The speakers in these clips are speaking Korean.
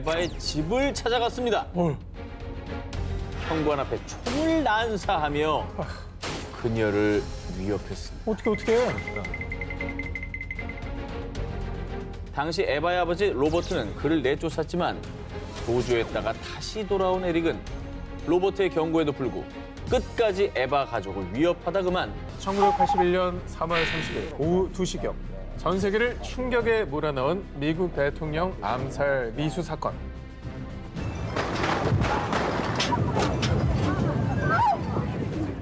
에바의 집을 찾아갔습니다. 현관 앞에 총을 난사하며 그녀를 위협했습니다. 어떻게 해? 당시 에바의 아버지 로버트는 그를 내쫓았지만 도주했다가 다시 돌아온 에릭은 로버트의 경고에도 불구 끝까지 에바 가족을 위협하다 그만 1981년 3월 30일 오후 2시경 전 세계를 충격에 몰아넣은 미국 대통령 암살 미수 사건.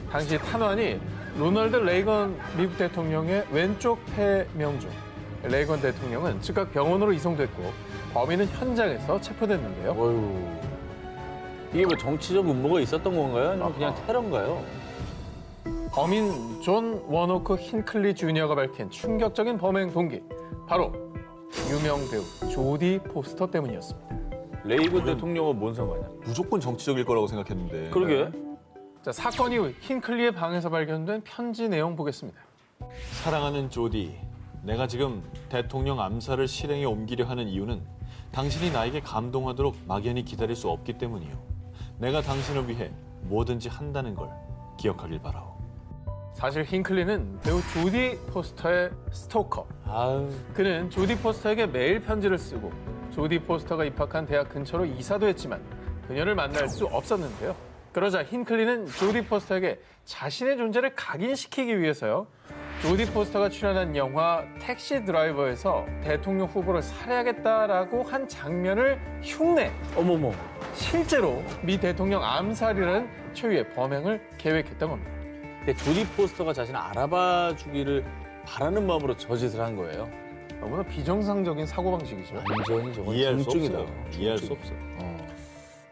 당시 탄환이 로널드 레이건 미국 대통령의 왼쪽 폐 명중. 레이건 대통령은 즉각 병원으로 이송됐고 범인은 현장에서 체포됐는데요. 어휴, 이게 뭐 정치적 음모가 있었던 건가요? 아니면 그냥 테러인가요? 범인 존 워노크 힌클리 주니어가 밝힌 충격적인 범행 동기. 바로 유명 배우 조디 포스터 때문이었습니다. 레이건 대통령은 뭔 상관이야? 무조건 정치적일 거라고 생각했는데. 그러게. 자, 사건 이후 힌클리의 방에서 발견된 편지 내용 보겠습니다. 사랑하는 조디, 내가 지금 대통령 암살을 실행에 옮기려 하는 이유는 당신이 나에게 감동하도록 막연히 기다릴 수 없기 때문이요. 내가 당신을 위해 뭐든지 한다는 걸 기억하길 바라오. 사실 힌클리는 배우 조디 포스터의 스토커. 아유, 그는 조디 포스터에게 매일 편지를 쓰고 조디 포스터가 입학한 대학 근처로 이사도 했지만 그녀를 만날 수 없었는데요. 그러자 힌클리는 조디 포스터에게 자신의 존재를 각인시키기 위해서요. 조디 포스터가 출연한 영화 택시 드라이버에서 대통령 후보를 살해하겠다라고 한 장면을 흉내. 어머머. 실제로 미 대통령 암살이라는 초유의 범행을 계획했던 겁니다. 근데 조디 포스터가 자신을 알아봐 주기를 바라는 마음으로 저짓을 한 거예요. 너무나 비정상적인 사고방식이죠. 완전히 저건 이해할 수 중증이다. 없어요. 이해할 수 없어요.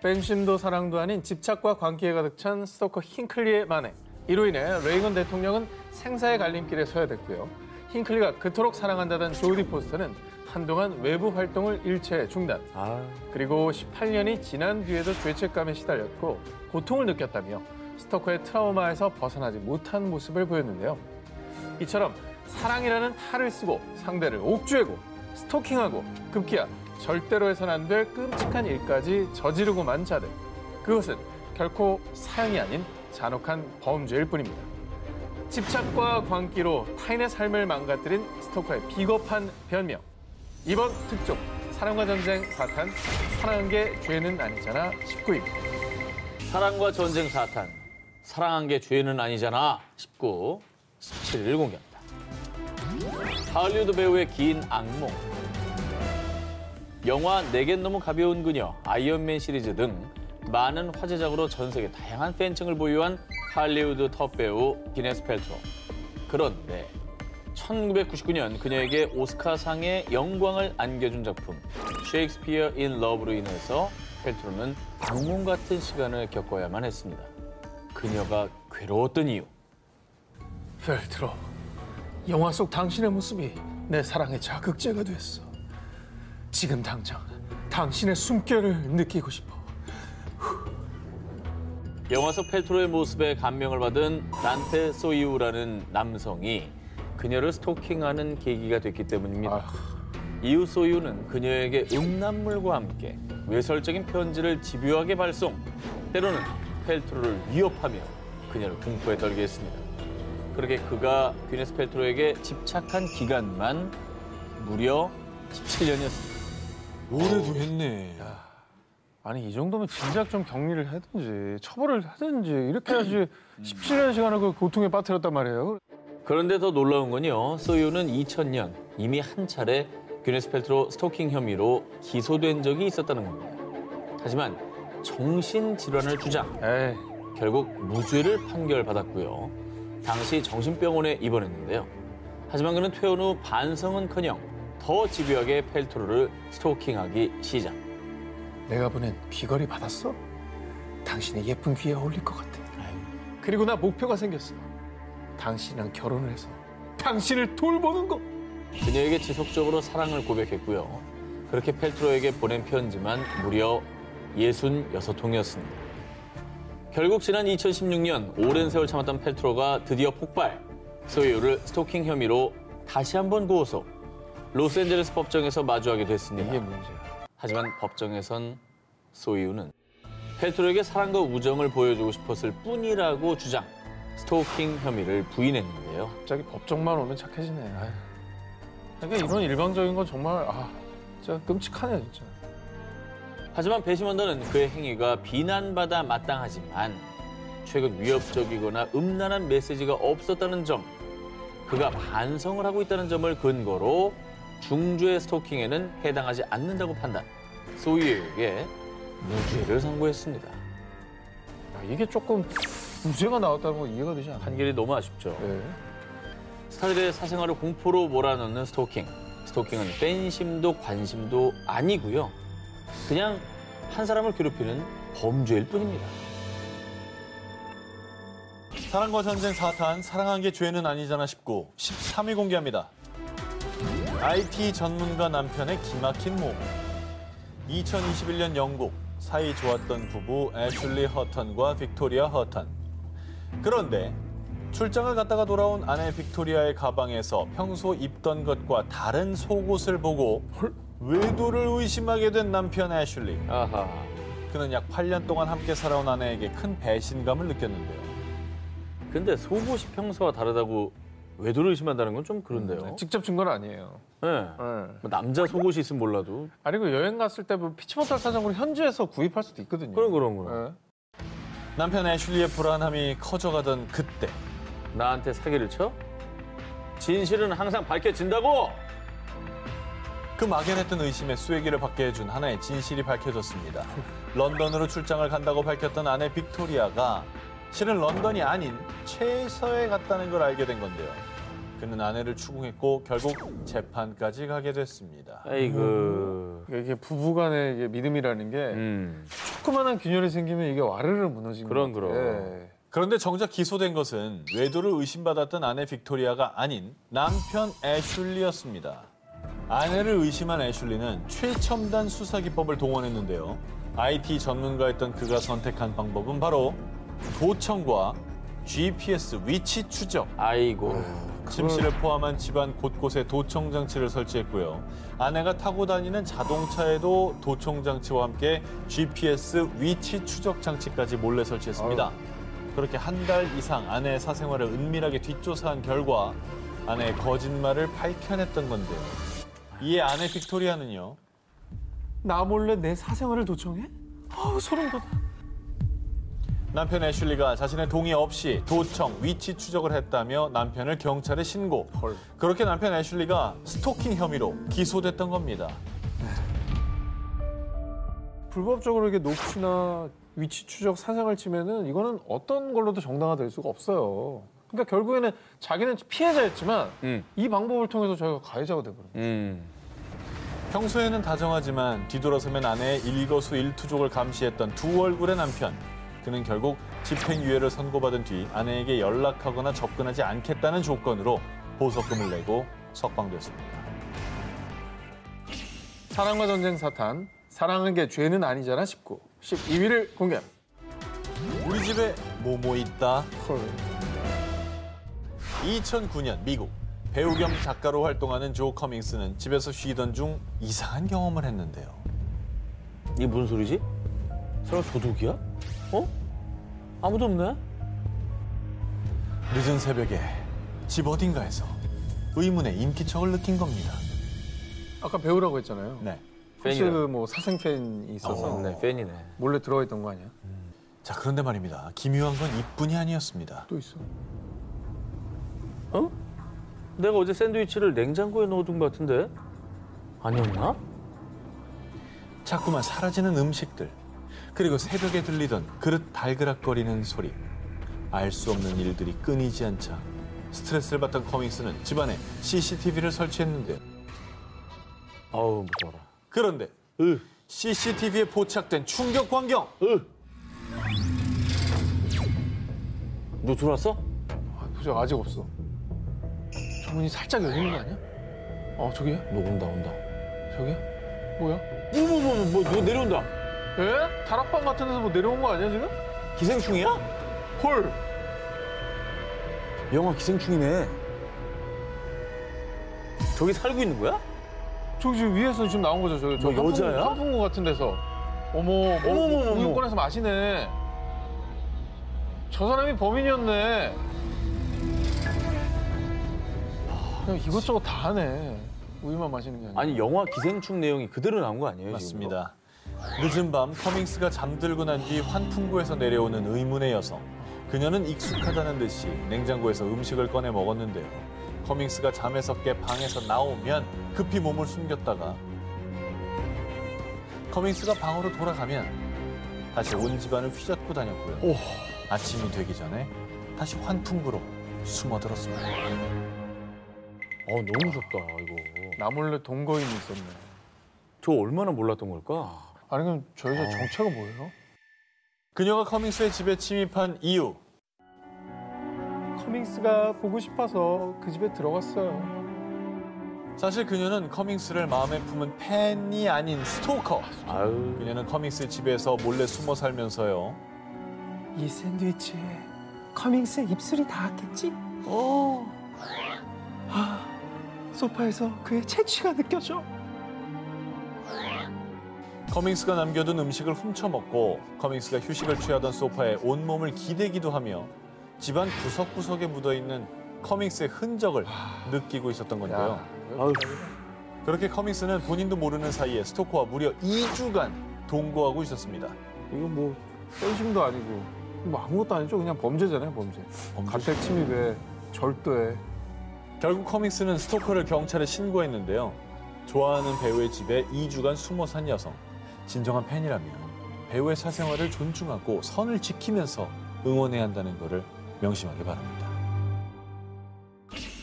팬심도 사랑도 아닌 집착과 관계에 가득 찬 스토커 힌클리의 만행. 이로 인해 레이건 대통령은 생사의 갈림길에 서야 됐고요. 힌클리가 그토록 사랑한다던 조디 포스터는 한동안 외부 활동을 일체 중단. 그리고 18년이 지난 뒤에도 죄책감에 시달렸고 고통을 느꼈다며 스토커의 트라우마에서 벗어나지 못한 모습을 보였는데요. 이처럼 사랑이라는 탈을 쓰고 상대를 옥죄고 스토킹하고 급기야 절대로 해서는 안 될 끔찍한 일까지 저지르고만 자들. 그것은 결코 사형이 아닌 잔혹한 범죄일 뿐입니다. 집착과 광기로 타인의 삶을 망가뜨린 스토커의 비겁한 변명. 이번 특종 사랑과 전쟁 4탄 사랑한 게 죄는 아니잖아 19입니다. 사랑과 전쟁 4탄. 사랑한 게 죄는 아니잖아. 19, 17일 공개합니다. 할리우드 배우의 긴 악몽. 영화 내겐 너무 가벼운 그녀, 아이언맨 시리즈 등 많은 화제작으로 전 세계 다양한 팬층을 보유한 할리우드 톱배우 기네스 펠트로. 그런데 1999년 그녀에게 오스카상의 영광을 안겨준 작품 셰익스피어 인 러브로 인해서 펠트로는 악몽 같은 시간을 겪어야만 했습니다. 그녀가 괴로웠던 이유. 펠트로, 영화 속 당신의 모습이 내 사랑의 자극제가 됐어. 지금 당장 당신의 숨결을 느끼고 싶어. 영화 속 펠트로의 모습에 감명을 받은 단테 소이우라는 남성이 그녀를 스토킹하는 계기가 됐기 때문입니다. 이후 소이우는 그녀에게 음란물과 함께 외설적인 편지를 집요하게 발송, 때로는 펠트로를 위협하며 그녀를 공포에 떨게 했습니다. 그렇게 그가 귀네스 펠트로에게 집착한 기간만 무려 17년이었습니다. 오래도 했네. 아니 이 정도면 진작 좀 격리를 하든지 처벌을 하든지 이렇게 해야지 17년 시간을 그 고통에 빠뜨렸단 말이에요. 그런데 더 놀라운 건요. 소유는 2000년 이미 한 차례 귀네스 펠트로 스토킹 혐의로 기소된 적이 있었다는 겁니다. 하지만 정신질환을 주장. 결국 무죄를 판결받았고요. 당시 정신병원에 입원했는데요. 하지만 그는 퇴원 후 반성은커녕 더 집요하게 펠트로를 스토킹하기 시작. 내가 보낸 귀걸이 받았어? 당신의 예쁜 귀에 어울릴 것 같아. 그리고 나 목표가 생겼어. 당신이랑 결혼을 해서 당신을 돌보는 거. 그녀에게 지속적으로 사랑을 고백했고요. 그렇게 펠트로에게 보낸 편지만 무려 66통이었습니다. 결국 지난 2016년 오랜 세월 참았던 펠트로가 드디어 폭발. 소유를 스토킹 혐의로 다시 한번 고소. 로스앤젤레스 법정에서 마주하게 됐습니다. 이게 문제야. 하지만 법정에선 소이유는 펠트로에게 사랑과 우정을 보여주고 싶었을 뿐이라고 주장, 스토킹 혐의를 부인했는데요. 갑자기 법정만 오면 착해지네. 아유. 그러니까 이런 일방적인 건 정말 진짜 끔찍하네 진짜. 하지만 배심원단은 그의 행위가 비난받아 마땅하지만 최근 위협적이거나 음란한 메시지가 없었다는 점, 그가 반성을 하고 있다는 점을 근거로 중죄 스토킹에는 해당하지 않는다고 판단, 소이유에게 무죄를 선고했습니다. 이게 조금 무죄가 나왔다는 건 이해가 되지 않아요? 판결이 너무 아쉽죠. 네. 스타들의 사생활을 공포로 몰아넣는 스토킹. 스토킹은 팬심도 관심도 아니고요. 그냥 한 사람을 괴롭히는 범죄일 뿐입니다. 사랑과 전쟁 4탄 사랑한 게 죄는 아니잖아 19 13위 공개합니다. IT 전문가 남편의 기막힌 몸. 2021년 영국 사이 좋았던 부부 애슐리 허턴과 빅토리아 허턴. 그런데 출장을 갔다가 돌아온 아내 빅토리아의 가방에서 평소 입던 것과 다른 속옷을 보고 외도를 의심하게 된 남편 애슐리. 아하. 그는 약 8년 동안 함께 살아온 아내에게 큰 배신감을 느꼈는데요. 근데 속옷이 평소와 다르다고 외도를 의심한다는 건 좀 그런데요. 직접 증거는 아니에요. 네. 네. 뭐 남자 속옷이 있으면 몰라도. 아니고 여행 갔을 때 뭐 피치 못할 사정으로 현지에서 구입할 수도 있거든요. 그럼. 네. 남편 애슐리의 불안함이 커져가던 그때 나한테 사기를 쳐? 진실은 항상 밝혀진다고! 그 막연했던 의심에 쐐기를 받게 해준 하나의 진실이 밝혀졌습니다. 런던으로 출장을 간다고 밝혔던 아내 빅토리아가 실은 런던이 아닌 최서에 갔다는 걸 알게 된 건데요. 그는 아내를 추궁했고 결국 재판까지 가게 됐습니다. 아이고. 이게 부부간의 이게 믿음이라는 게 조그마한 균열이 생기면 이게 와르르 무너지는 그럼. 거예요. 그런데 정작 기소된 것은 외도를 의심받았던 아내 빅토리아가 아닌 남편 애슐리였습니다. 아내를 의심한 애슐리는 최첨단 수사 기법을 동원했는데요. IT 전문가였던 그가 선택한 방법은 바로 도청과 GPS 위치 추적. 아이고. 침실을 포함한 집안 곳곳에 도청 장치를 설치했고요. 아내가 타고 다니는 자동차에도 도청 장치와 함께 GPS 위치 추적 장치까지 몰래 설치했습니다. 그렇게 한 달 이상 아내의 사생활을 은밀하게 뒷조사한 결과 아내의 거짓말을 밝혀냈던 건데요. 이에 아내 빅토리아는요. 나 몰래 내 사생활을 도청해? 소름 돋아. 남편 애슐리가 자신의 동의 없이 도청, 위치 추적을 했다며 남편을 경찰에 신고. 그렇게 남편 애슐리가 스토킹 혐의로 기소됐던 겁니다. 불법적으로 이게 녹취나 위치 추적 사생활 침해는 이거는 어떤 걸로도 정당화될 수가 없어요. 그러니까 결국에는 자기는 피해자였지만 이 방법을 통해서 자기가 가해자가 돼버려요. 평소에는 다정하지만 뒤돌아서면 아내의 일거수일투족을 감시했던 두 얼굴의 남편. 그는 결국 집행유예를 선고받은 뒤 아내에게 연락하거나 접근하지 않겠다는 조건으로 보석금을 내고 석방됐습니다. 사랑과 전쟁 사탄, 사랑한 게 죄는 아니잖아 19, 12위를 공개합니다. 우리 집에 뭐뭐 있다. 헐. 2009년 미국 배우 겸 작가로 활동하는 조 커밍스는 집에서 쉬던 중 이상한 경험을 했는데요. 이게 무슨 소리지? 설마 도둑이야? 어? 아무도 없네? 늦은 새벽에 집 어딘가에서 의문의 인기척을 느낀 겁니다. 아까 배우라고 했잖아요. 네. 혹시 팬이라. 뭐 사생 팬이 있어서 네, 팬이네. 몰래 들어가 있던 거 아니야? 자, 그런데 말입니다. 기묘한 건 이뿐이 아니었습니다. 또 있어. 어? 내가 어제 샌드위치를 냉장고에 넣어둔 것 같은데? 아니었나? 자꾸만 사라지는 음식들. 그리고 새벽에 들리던 그릇 달그락거리는 소리. 알 수 없는 일들이 끊이지 않자 스트레스를 받던 커밍스는 집안에 CCTV를 설치했는데요. 아우, 무서워라. 그런데 CCTV에 포착된 충격 광경. 너 들어왔어? 보자, 아직 없어. 저 문이 살짝 열리는 거 아니야? 저기야? 너 온다. 저기야? 뭐야? 너 내려온다. 에? 다락방 같은 데서 뭐 내려온 거 아니야 지금? 기생충이야? 헐! 영화 기생충이네. 저기 살고 있는 거야? 저 지금 위에서 지금 나온 거죠. 저 뭐 여자야? 환풍구 같은 데서. 어머, 우유 꺼내서 마시네. 저 사람이 범인이었네. 그냥 이것저것 다 하네. 우유만 마시는 게 아니라. 아니 영화 기생충 내용이 그대로 나온 거 아니에요? 맞습니다. 늦은 밤 커밍스가 잠들고 난 뒤 환풍구에서 내려오는 의문의 여성. 그녀는 익숙하다는 듯이 냉장고에서 음식을 꺼내 먹었는데요. 커밍스가 잠에서 깨 방에서 나오면 급히 몸을 숨겼다가 커밍스가 방으로 돌아가면 다시 온 집안을 휘젓고 다녔고요. 아침이 되기 전에 다시 환풍구로 숨어들었습니다. 너무 무섭다 이거. 나 몰래 동거인이 있었네. 저 얼마나 몰랐던 걸까? 아니 그럼 저 여자 정체가 뭐예요? 그녀가 커밍스의 집에 침입한 이유. 커밍스가 보고 싶어서 그 집에 들어갔어요. 사실 그녀는 커밍스를 마음에 품은 팬이 아닌 스토커. 아유. 그녀는 커밍스 집에서 몰래 숨어 살면서요. 이 샌드위치에 커밍스의 입술이 닿았겠지? 소파에서 그의 채취가 느껴져. 커밍스가 남겨둔 음식을 훔쳐먹고 커밍스가 휴식을 취하던 소파에 온몸을 기대기도 하며 집안 구석구석에 묻어있는 커밍스의 흔적을 느끼고 있었던 건데요. 아유. 그렇게 커밍스는 본인도 모르는 사이에 스토커와 무려 2주간 동거하고 있었습니다. 이거 뭐 떼심도 아니고 뭐 아무것도 아니죠. 그냥 범죄잖아요, 범죄. 가택 침입에 절도에. 결국 커밍스는 스토커를 경찰에 신고했는데요. 좋아하는 배우의 집에 2주간 숨어 산 여성. 진정한 팬이라면 배우의 사생활을 존중하고 선을 지키면서 응원해야 한다는 것을 명심하기 바랍니다.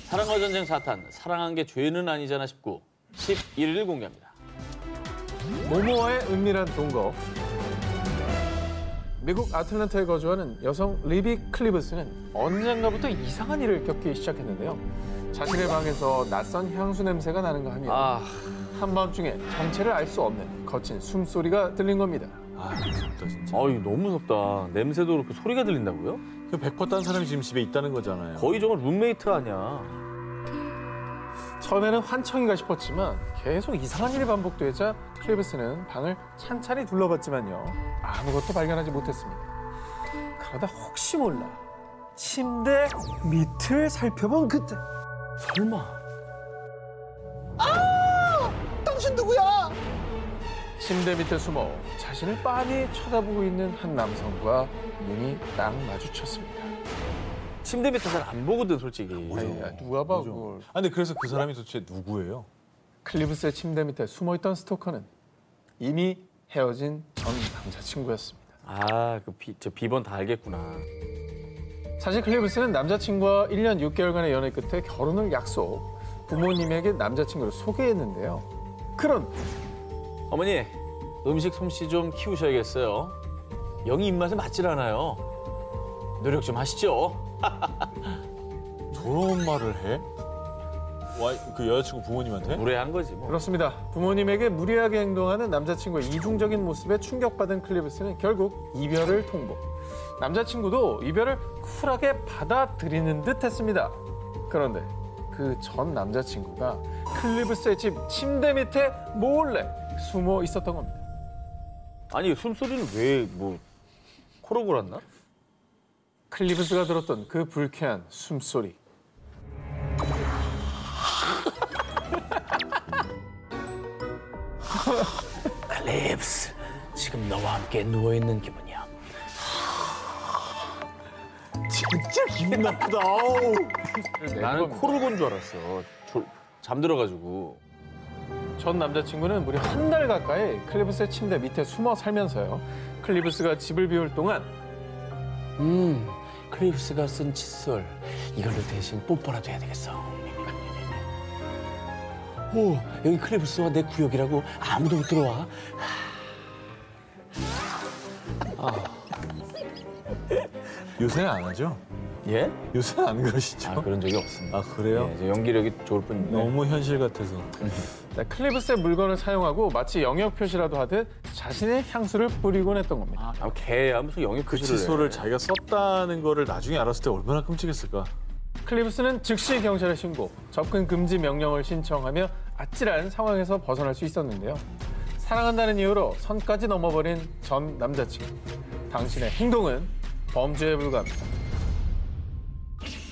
사랑과 전쟁 4탄 사랑한 게 죄는 아니잖아 19 11일 공개합니다. 모모와의 은밀한 동거. 미국 아틀란타에 거주하는 여성 리비 클리브스는 언젠가부터 이상한 일을 겪기 시작했는데요. 자신의 방에서 낯선 향수 냄새가 나는가 하며 한밤중에 정체를 알 수 없는 거친 숨소리가 들린 겁니다. 무섭다 진짜. 이거 너무 무섭다. 냄새도 그렇고 소리가 들린다고요? 100% 딴 사람이 지금 집에 있다는 거잖아요. 거의 저건 룸메이트 아니야. 처음에는 환청인가 싶었지만 계속 이상한 일이 반복되자 클리브스는 방을 찬찬히 둘러봤지만요. 아무것도 발견하지 못했습니다. 그러다 혹시 몰라 침대 밑을 살펴본 그때 설마. 당신 누구야? 침대 밑에 숨어 자신을 빤히 쳐다보고 있는 한 남성과 눈이 딱 마주쳤습니다. 침대 밑에 잘 안 보거든 솔직히. 아니, 누가 봐 그걸. 근데 그래서 그 사람이 도대체 누구예요? 클리브스의 침대 밑에 숨어있던 스토커는 이미 헤어진 전 남자친구였습니다. 저 비번 다 알겠구나. 사실 클리브스는 남자친구와 1년 6개월간의 연애 끝에 결혼을 약속, 부모님에게 남자친구를 소개했는데요. 그런 어머니, 음식 솜씨 좀 키우셔야겠어요. 영희 입맛에 맞질 않아요. 노력 좀 하시죠. 저런 말을 해? 그 여자친구 부모님한테? 무례한 거지 뭐. 그렇습니다. 부모님에게 무리하게 행동하는 남자친구의 이중적인 모습에 충격받은 클리브스는 결국 이별을 통보. 남자친구도 이별을 쿨하게 받아들이는 듯 했습니다. 그런데 그 전 남자친구가 클리브스의 집 침대 밑에 몰래 숨어 있었던 겁니다. 아니 숨소리는 왜 코로 골았나? 클리브스가 들었던 그 불쾌한 숨소리. 클립스, 지금 너와 함께 누워있는 기분이야. 진짜 기분 나쁘다. 나는 코를 건 줄 알았어. 잠들어가지고. 전 남자친구는 무려 한 달 가까이 클리브스의 침대 밑에 숨어 살면서요. 클리브스가 집을 비울 동안 클립스가 쓴 칫솔 이걸로 대신 뽀뽀라도 해야 되겠어. 오, 여기 클립스와 내 구역이라고 아무도 못 들어와. 요새는 안 하죠? 예? 요새는 안 그러시죠? 그런 적이 없습니다. 그래요? 예, 저 연기력이 좋을 뿐. 너무 현실 같아서. 네, 클리브스의 물건을 사용하고 마치 영역 표시라도 하듯 자신의 향수를 뿌리곤 했던 겁니다. 걔야 무슨 영역 그 표시를 칫솔을 해. 자기가 썼다는 거를 나중에 알았을 때 얼마나 끔찍했을까. 클리브스는 즉시 경찰에 신고, 접근 금지 명령을 신청하며 아찔한 상황에서 벗어날 수 있었는데요. 사랑한다는 이유로 선까지 넘어버린 전 남자친구. 당신의 행동은 범죄에 불과합니다.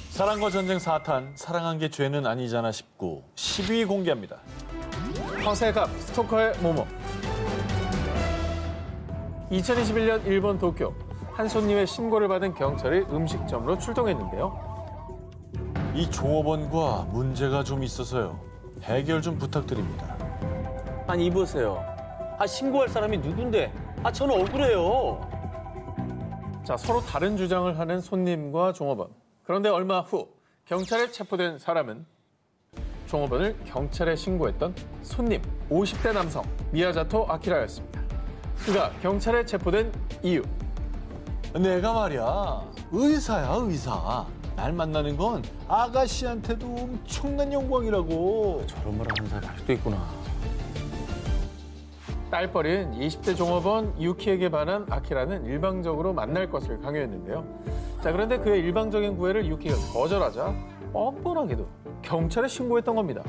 사랑과 전쟁 4탄, 사랑한 게 죄는 아니잖아 19, 10위 공개합니다. 허세갑 스토커의 모모. 2021년 일본 도쿄. 한 손님의 신고를 받은 경찰이 음식점으로 출동했는데요. 이 종업원과 문제가 좀 있어서요. 해결 좀 부탁드립니다. 아니 이보세요. 신고할 사람이 누군데? 저는 억울해요. 자, 서로 다른 주장을 하는 손님과 종업원. 그런데 얼마 후 경찰에 체포된 사람은 종업원을 경찰에 신고했던 손님 50대 남성 미야자토 아키라였습니다. 그가 경찰에 체포된 이유. 내가 말이야, 의사야, 의사. 날 만나는 건 아가씨한테도 엄청난 영광이라고. 저런 말 하는 사람이 아직도 있구나. 딸뻘인 20대 종업원 유키에게 반한 아키라는 일방적으로 만날 것을 강요했는데요. 자, 그런데 그의 일방적인 구애를 유키가 거절하자 뻔뻔하게도 경찰에 신고했던 겁니다.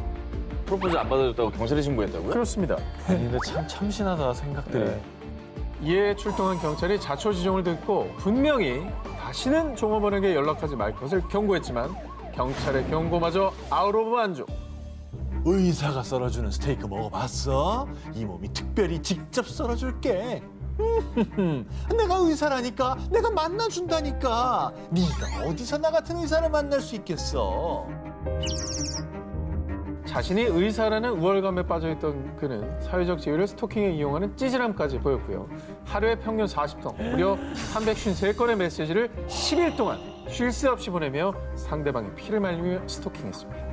프로포즈 안 받아줬다고 경찰에 신고했다고요? 그렇습니다. 아니, 근데 참 참신하다 생각들이. 네. 이에 출동한 경찰이 자초지종을 듣고 분명히 다시는 종업원에게 연락하지 말 것을 경고했지만 경찰의 경고마저 아웃 오브 만족. 의사가 썰어주는 스테이크 먹어봤어? 이 몸이 특별히 직접 썰어줄게. 내가 의사라니까, 내가 만나준다니까. 네가 어디서 나 같은 의사를 만날 수 있겠어? 자신이 의사라는 우월감에 빠져있던 그는 사회적 지위를 스토킹에 이용하는 찌질함까지 보였고요. 하루에 평균 40통, 무려 353건의 메시지를 10일 동안 쉴 새 없이 보내며 상대방의 피를 말리며 스토킹했습니다.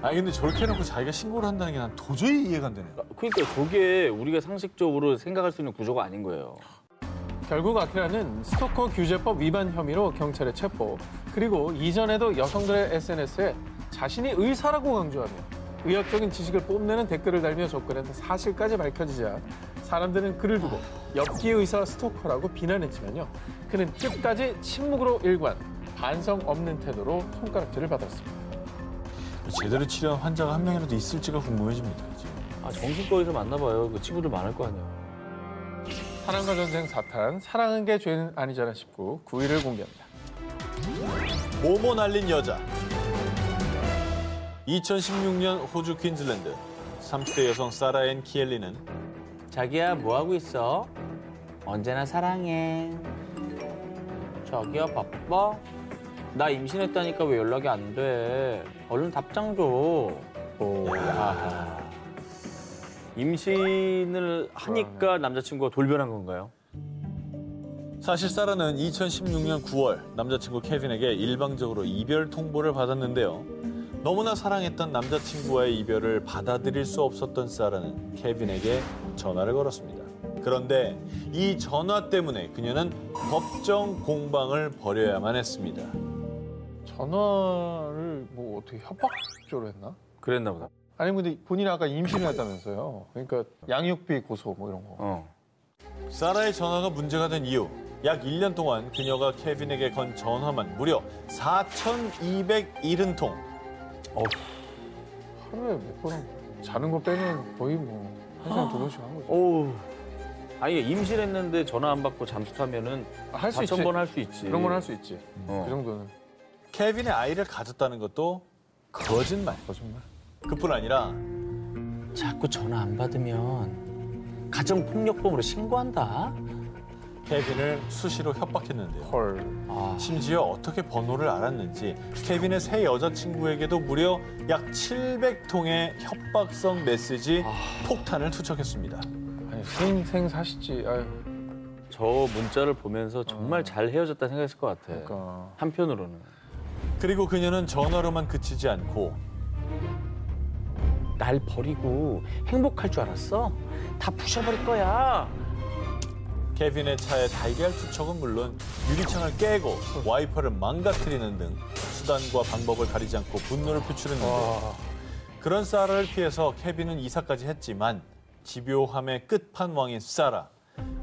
아니 근데 저렇게 해놓고 자기가 신고를 한다는 게 난 도저히 이해가 안 되네. 그러니까 저게 우리가 상식적으로 생각할 수 있는 구조가 아닌 거예요. 결국 아키라는 스토커 규제법 위반 혐의로 경찰에 체포, 그리고 이전에도 여성들의 SNS에 자신이 의사라고 강조하며 의학적인 지식을 뽐내는 댓글을 달며 접근했던 사실까지 밝혀지자 사람들은 그를 두고 엽기 의사 스토커라고 비난했지만요. 그는 끝까지 침묵으로 일관, 반성 없는 태도로 손가락질을 받았습니다. 제대로 치료한 환자가 한 명이라도 있을지가 궁금해집니다. 지금. 정신과에서 만나봐요. 그 친구들 많을 거 아니야. 사랑과 전쟁 4탄, 사랑한 게 죄는 아니잖아 19, 9위를 공개합니다. 모모 날린 여자. 2016년 호주 퀸즐랜드 30대 여성 사라 앤 키엘리는 자기야 뭐 하고 있어? 언제나 사랑해. 저기요 바빠? 나 임신했다니까 왜 연락이 안 돼? 얼른 답장 줘. 야. 임신을 하니까 남자친구가 돌변한 건가요? 사실 사라는 2016년 9월 남자친구 케빈에게 일방적으로 이별 통보를 받았는데요. 너무나 사랑했던 남자친구와의 이별을 받아들일 수 없었던 사라는 케빈에게 전화를 걸었습니다. 그런데 이 전화 때문에 그녀는 법정 공방을 벌여야만 했습니다. 전화를 뭐 어떻게 협박조로 했나? 그랬나 보다. 아니 근데 본인이 아까 임신을 했다면서요. 그러니까 양육비 고소 뭐 이런 거. 사라의 전화가 문제가 된 이유. 약 1년 동안 그녀가 케빈에게 건 전화만 무려 4,270통. 하루에 몇 번 자는 거 빼면 거의 뭐 한 시간 두 번씩 한 거죠. 어우. 아니 임신했는데 전화 안 받고 잠수 타면은 할 수 있지. 4,000번 할 수 있지. 그런 건 할 수 있지. 그 정도는. 케빈의 아이를 가졌다는 것도 거짓말. 그뿐 아니라 자꾸 전화 안 받으면 가정폭력범으로 신고한다. 케빈을 수시로 협박했는데요. 헐. 심지어 어떻게 번호를 알았는지 케빈의 새 여자친구에게도 무려 약 700통의 협박성 메시지 폭탄을 투척했습니다. 아니 생생 사시지. 아유. 저 문자를 보면서 정말 잘 헤어졌다 생각했을 것 같아. 그러니까. 한편으로는. 그리고 그녀는 전화로만 그치지 않고 날 버리고 행복할 줄 알았어? 다 부셔버릴 거야. 케빈의 차에 달걀 투척은 물론 유리창을 깨고 와이퍼를 망가뜨리는 등 수단과 방법을 가리지 않고 분노를 표출했는데 그런 사라를 피해서 케빈은 이사까지 했지만 집요함의 끝판왕인 사라.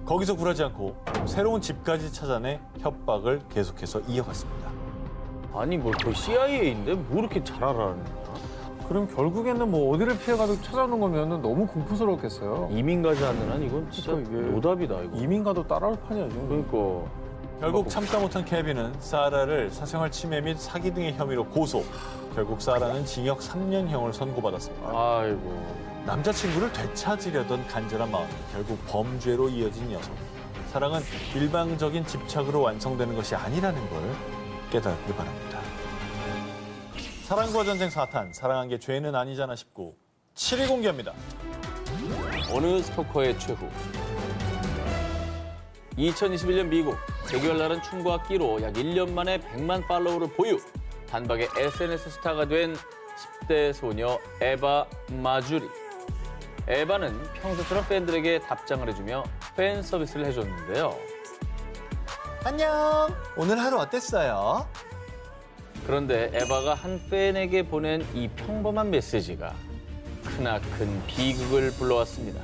거기서 굴하지 않고 새로운 집까지 찾아내 협박을 계속해서 이어갔습니다. 아니 뭐 거의 CIA인데 뭐 이렇게 잘 알아는 거야? 그럼 결국에는 뭐 어디를 피해가도 찾아오는 거면 너무 공포스러웠겠어요. 이민 가지 않는 한 이건 진짜 그러니까 이게 노답이다 이거. 이민 가도 따라올 판이야 지금. 그러니까 결국 참다 못한 케빈은 사라를 사생활 침해 및 사기 등의 혐의로 고소. 결국 사라는 징역 3년형을 선고받았습니다. 아이고. 남자친구를 되찾으려던 간절한 마음이 결국 범죄로 이어진 녀석. 사랑은 일방적인 집착으로 완성되는 것이 아니라는 걸 깨달았길 바랍니다. 사랑과 전쟁 4탄, 사랑한 게 죄는 아니잖아 19. 7위 공개합니다. 어느 스토커의 최후. 2021년 미국 대결 날은 춤과 끼로 약 1년 만에 100만 팔로워를 보유. 단박에 SNS 스타가 된 10대 소녀 에바 마주리. 에바는 평소처럼 팬들에게 답장을 해주며 팬 서비스를 해줬는데요. 안녕. 오늘 하루 어땠어요? 그런데 에바가 한 팬에게 보낸 이 평범한 메시지가 크나큰 비극을 불러왔습니다.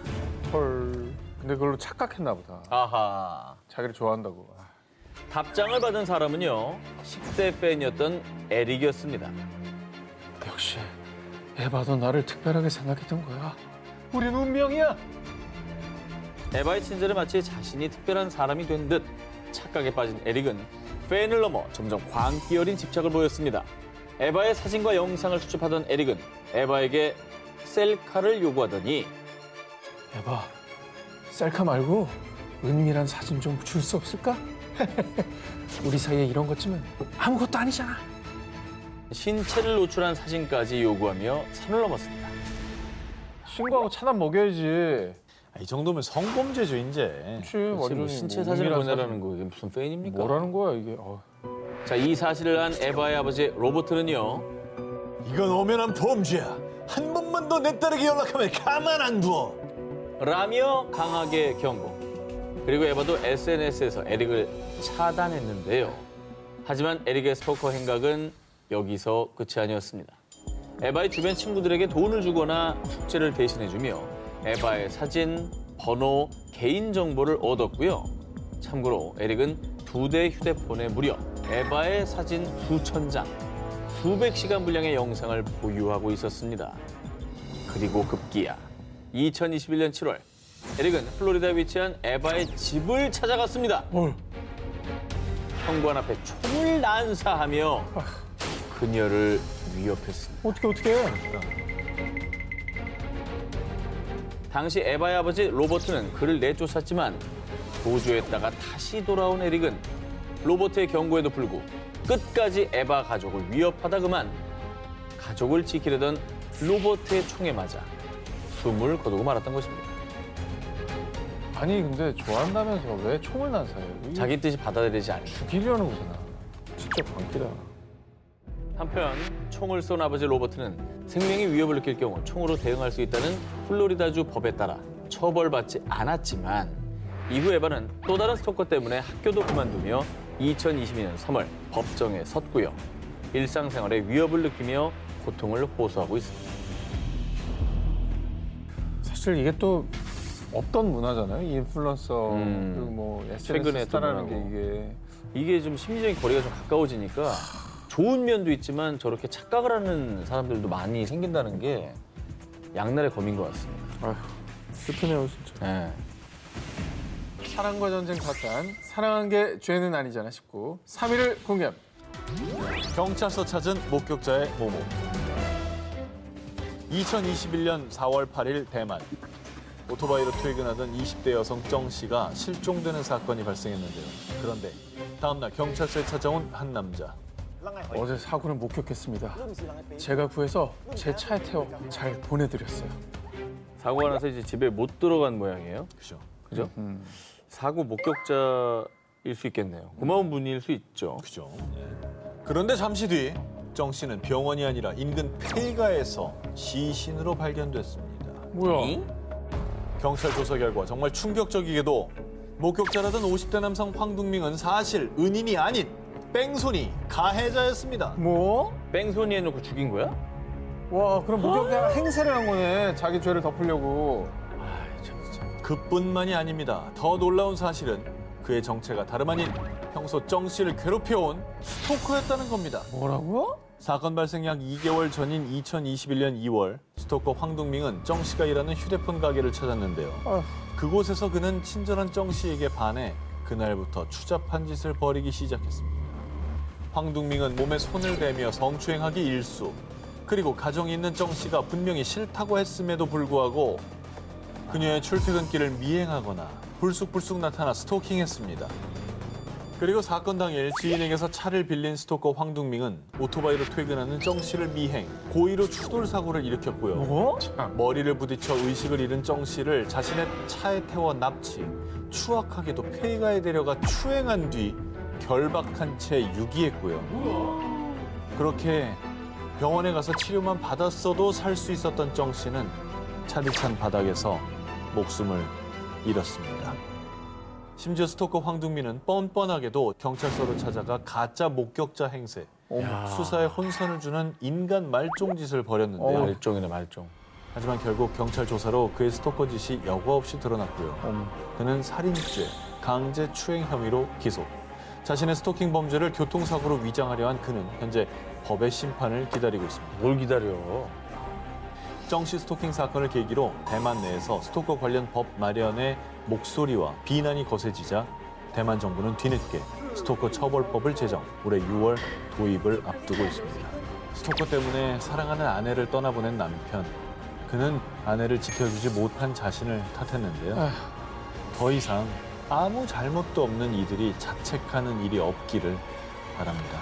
헐. 근데 그걸로 착각했나 보다. 아하. 자기를 좋아한다고. 답장을 받은 사람은요, 10대 팬이었던 에릭이었습니다. 역시 에바도 나를 특별하게 생각했던 거야. 우린 운명이야. 에바의 친절에 마치 자신이 특별한 사람이 된 듯 착각에 빠진 에릭은 팬을 넘어 점점 광기 어린 집착을 보였습니다. 에바의 사진과 영상을 수집하던 에릭은 에바에게 셀카를 요구하더니 에바, 셀카 말고 은밀한 사진 좀 줄 수 없을까? 우리 사이에 이런 것 쯤은 아무것도 아니잖아. 신체를 노출한 사진까지 요구하며 선을 넘었습니다. 신고하고 차단 먹여야지. 이 정도면 성범죄죠, 이제. 그치, 뭐 완전히 신체 사진을 은밀한 보내라는 거 이게 무슨 팬입니까? 뭐라는 거야 이게. 자, 이 사실을 안 에바의 아버지 로버트는요. 이건 엄연한 범죄야. 한 번만 더 내 딸에게 연락하면 가만 안 둬. 라며 강하게 경고. 그리고 에바도 SNS에서 에릭을 차단했는데요. 하지만 에릭의 스토커 행각은 여기서 끝이 아니었습니다. 에바의 주변 친구들에게 돈을 주거나 숙제를 대신해주며 에바의 사진, 번호, 개인정보를 얻었고요. 참고로 에릭은 2대 휴대폰에 무려 에바의 사진 수천 장, 수백 시간 분량의 영상을 보유하고 있었습니다. 그리고 급기야 2021년 7월 에릭은 플로리다에 위치한 에바의 집을 찾아갔습니다. 현관 앞에 총을 난사하며 그녀를 위협했습니다. 어떻게 해? 당시 에바의 아버지 로버트는 그를 내쫓았지만 도주했다가 다시 돌아온 에릭은 로버트의 경고에도 불구 끝까지 에바 가족을 위협하다 그만 가족을 지키려던 로버트의 총에 맞아 숨을 거두고 말았던 것입니다. 아니 근데 좋아한다면서 왜 총을 난사해요? 이게 자기 뜻이 받아들이지 않고. 죽이려는 거잖아. 진짜 광기다. 한편 총을 쏜 아버지 로버트는 생명의 위협을 느낄 경우 총으로 대응할 수 있다는 플로리다주 법에 따라 처벌받지 않았지만 이후 에바는 또 다른 스토커 때문에 학교도 그만두며 2022년 3월 법정에 섰고요. 일상생활에 위협을 느끼며 고통을 호소하고 있습니다. 사실 이게 또 없던 문화잖아요. 이 인플루언서 그리고 뭐 최근에 SNS 스타라는 게 또 이게 좀 심리적인 거리가 좀 가까워지니까 좋은 면도 있지만 저렇게 착각을 하는 사람들도 많이 생긴다는 게 양날의 검인 것 같습니다. 아휴, 슬프네요 진짜. 네. 사랑과 전쟁 4탄 사랑한 게 죄는 아니잖아 19 3위를 공개합니다. 경찰서 찾은 목격자의 모모. 2021년 4월 8일 대만. 오토바이로 퇴근하던 20대 여성 정 씨가 실종되는 사건이 발생했는데요. 그런데 다음 날 경찰서에 찾아온 한 남자. 어제 사고를 목격했습니다. 제가 구해서 제 차에 태워 잘 보내드렸어요. 사고가 나서 이제 집에 못 들어간 모양이에요. 그죠? 그죠? 사고 목격자일 수 있겠네요. 고마운 분일 수 있죠. 그죠. 네. 그런데 잠시 뒤 정 씨는 병원이 아니라 인근 폐가에서 시신으로 발견됐습니다. 뭐야? 경찰 조사 결과 정말 충격적이게도 목격자라던 50대 남성 황둥밍은 사실 은인이 아닌 뺑소니 가해자였습니다. 뭐? 뺑소니 해놓고 죽인 거야? 와 그럼 목격자 행세를 한 거네. 자기 죄를 덮으려고. 그뿐만이 아닙니다. 더 놀라운 사실은 그의 정체가 다름 아닌 평소 정 씨를 괴롭혀온 스토커였다는 겁니다. 뭐라고요? 사건 발생 약 2개월 전인 2021년 2월 스토커 황동민은 정 씨가 일하는 휴대폰 가게를 찾았는데요. 그곳에서 그는 친절한 정 씨에게 반해 그날부터 추잡한 짓을 벌이기 시작했습니다. 황동민은 몸에 손을 대며 성추행하기 일수. 그리고 가정이 있는 정 씨가 분명히 싫다고 했음에도 불구하고 그녀의 출퇴근길을 미행하거나 불쑥불쑥 나타나 스토킹했습니다. 그리고 사건 당일 지인에게서 차를 빌린 스토커 황동민은 오토바이로 퇴근하는 정 씨를 미행, 고의로 추돌 사고를 일으켰고요. 뭐? 머리를 부딪혀 의식을 잃은 정 씨를 자신의 차에 태워 납치, 추악하게도 폐가에 데려가 추행한 뒤 결박한 채 유기했고요. 그렇게 병원에 가서 치료만 받았어도 살 수 있었던 정 씨는 차디찬 바닥에서 목숨을 잃었습니다. 심지어 스토커 황동민은 뻔뻔하게도 경찰서로 찾아가 가짜 목격자 행세, 수사에 혼선을 주는 인간 말종짓을 벌였는데요. 말종이네, 말종. 하지만 결국 경찰 조사로 그의 스토커 짓이 여과 없이 드러났고요. 그는 살인죄, 강제 추행 혐의로 기소. 자신의 스토킹 범죄를 교통사고로 위장하려 한 그는 현재 법의 심판을 기다리고 있습니다. 뭘 기다려? 정씨 스토킹 사건을 계기로 대만 내에서 스토커 관련 법 마련의 목소리와 비난이 거세지자 대만 정부는 뒤늦게 스토커 처벌법을 제정, 올해 6월 도입을 앞두고 있습니다. 스토커 때문에 사랑하는 아내를 떠나보낸 남편. 그는 아내를 지켜주지 못한 자신을 탓했는데요. 더 이상 아무 잘못도 없는 이들이 자책하는 일이 없기를 바랍니다.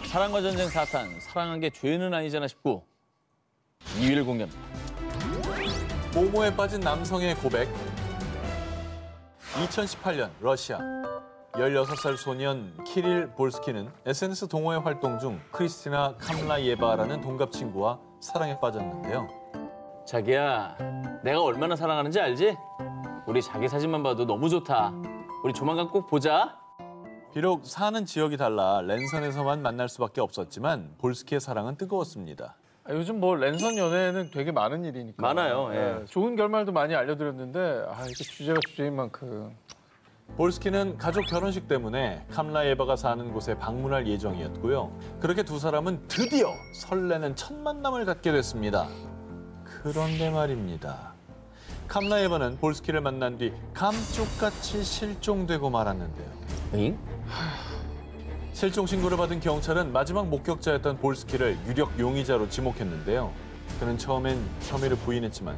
사랑과 전쟁 4탄, 사랑한 게 죄는 아니잖아 19. 2위를 공개합니다. 모모에 빠진 남성의 고백. 2018년 러시아 16살 소년 키릴 볼스키는 SNS 동호회 활동 중 크리스티나 캄라예바라는 동갑 친구와 사랑에 빠졌는데요. 자기야, 내가 얼마나 사랑하는지 알지? 우리 자기 사진만 봐도 너무 좋다. 우리 조만간 꼭 보자. 비록 사는 지역이 달라 랜선에서만 만날 수밖에 없었지만 볼스키의 사랑은 뜨거웠습니다. 요즘 뭐 랜선 연애는 되게 많은 일이니까. 많아요, 예. 좋은 결말도 많이 알려드렸는데 이게 주제가 주제인 만큼. 볼스키는 가족 결혼식 때문에 캄라예바가 사는 곳에 방문할 예정이었고요. 그렇게 두 사람은 드디어 설레는 첫 만남을 갖게 됐습니다. 그런데 말입니다. 캄라예바는 볼스키를 만난 뒤 감쪽같이 실종되고 말았는데요. 응? 실종 신고를 받은 경찰은 마지막 목격자였던 볼스키를 유력 용의자로 지목했는데요. 그는 처음엔 혐의를 부인했지만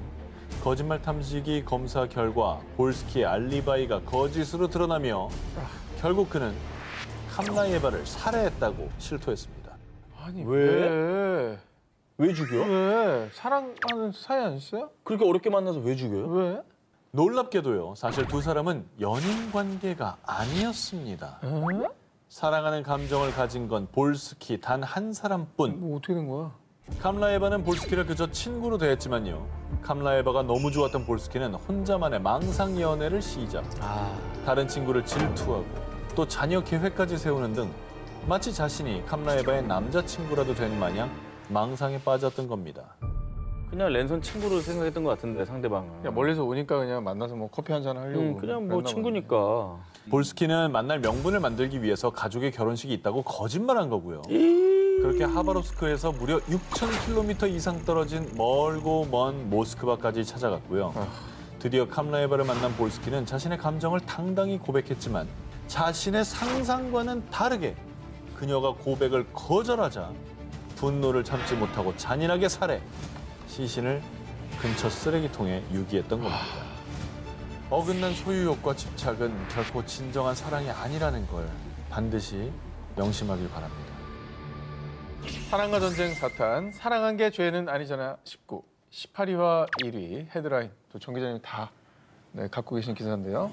거짓말 탐지기 검사 결과 볼스키의 알리바이가 거짓으로 드러나며 결국 그는 캄라예바를 살해했다고 실토했습니다. 아니 왜? 왜 죽여? 왜? 사랑하는 사이 아니었어요? 그렇게 어렵게 만나서 왜 죽여요? 왜? 놀랍게도요. 사실 두 사람은 연인 관계가 아니었습니다. 사랑하는 감정을 가진 건 볼스키 단 한 사람뿐. 뭐 어떻게 된 거야? 캄라예바는 볼스키를 그저 친구로 대했지만요. 캄라예바가 너무 좋았던 볼스키는 혼자만의 망상 연애를 시작. 다른 친구를 질투하고 또 자녀 계획까지 세우는 등 마치 자신이 캄라예바의 남자친구라도 된 마냥 망상에 빠졌던 겁니다. 그냥 랜선 친구로 생각했던 것 같은데 상대방은. 그냥 멀리서 오니까 그냥 만나서 뭐 커피 한잔 하려고. 그냥 뭐 그랬나 친구니까. 볼스키는 만날 명분을 만들기 위해서 가족의 결혼식이 있다고 거짓말한 거고요. 그렇게 하바롭스크에서 무려 6,000km 이상 떨어진 멀고 먼 모스크바까지 찾아갔고요. 드디어 캄라예바를 만난 볼스키는 자신의 감정을 당당히 고백했지만 자신의 상상과는 다르게 그녀가 고백을 거절하자 분노를 참지 못하고 잔인하게 살해, 시신을 근처 쓰레기통에 유기했던 겁니다. 어긋난 소유욕과 집착은 결코 진정한 사랑이 아니라는 걸 반드시 명심하길 바랍니다. 사랑과 전쟁 4탄, 사랑한 게 죄는 아니잖아 19, 18위와 1위 헤드라인 또 정 기자님 다 갖고 계신 기사인데요.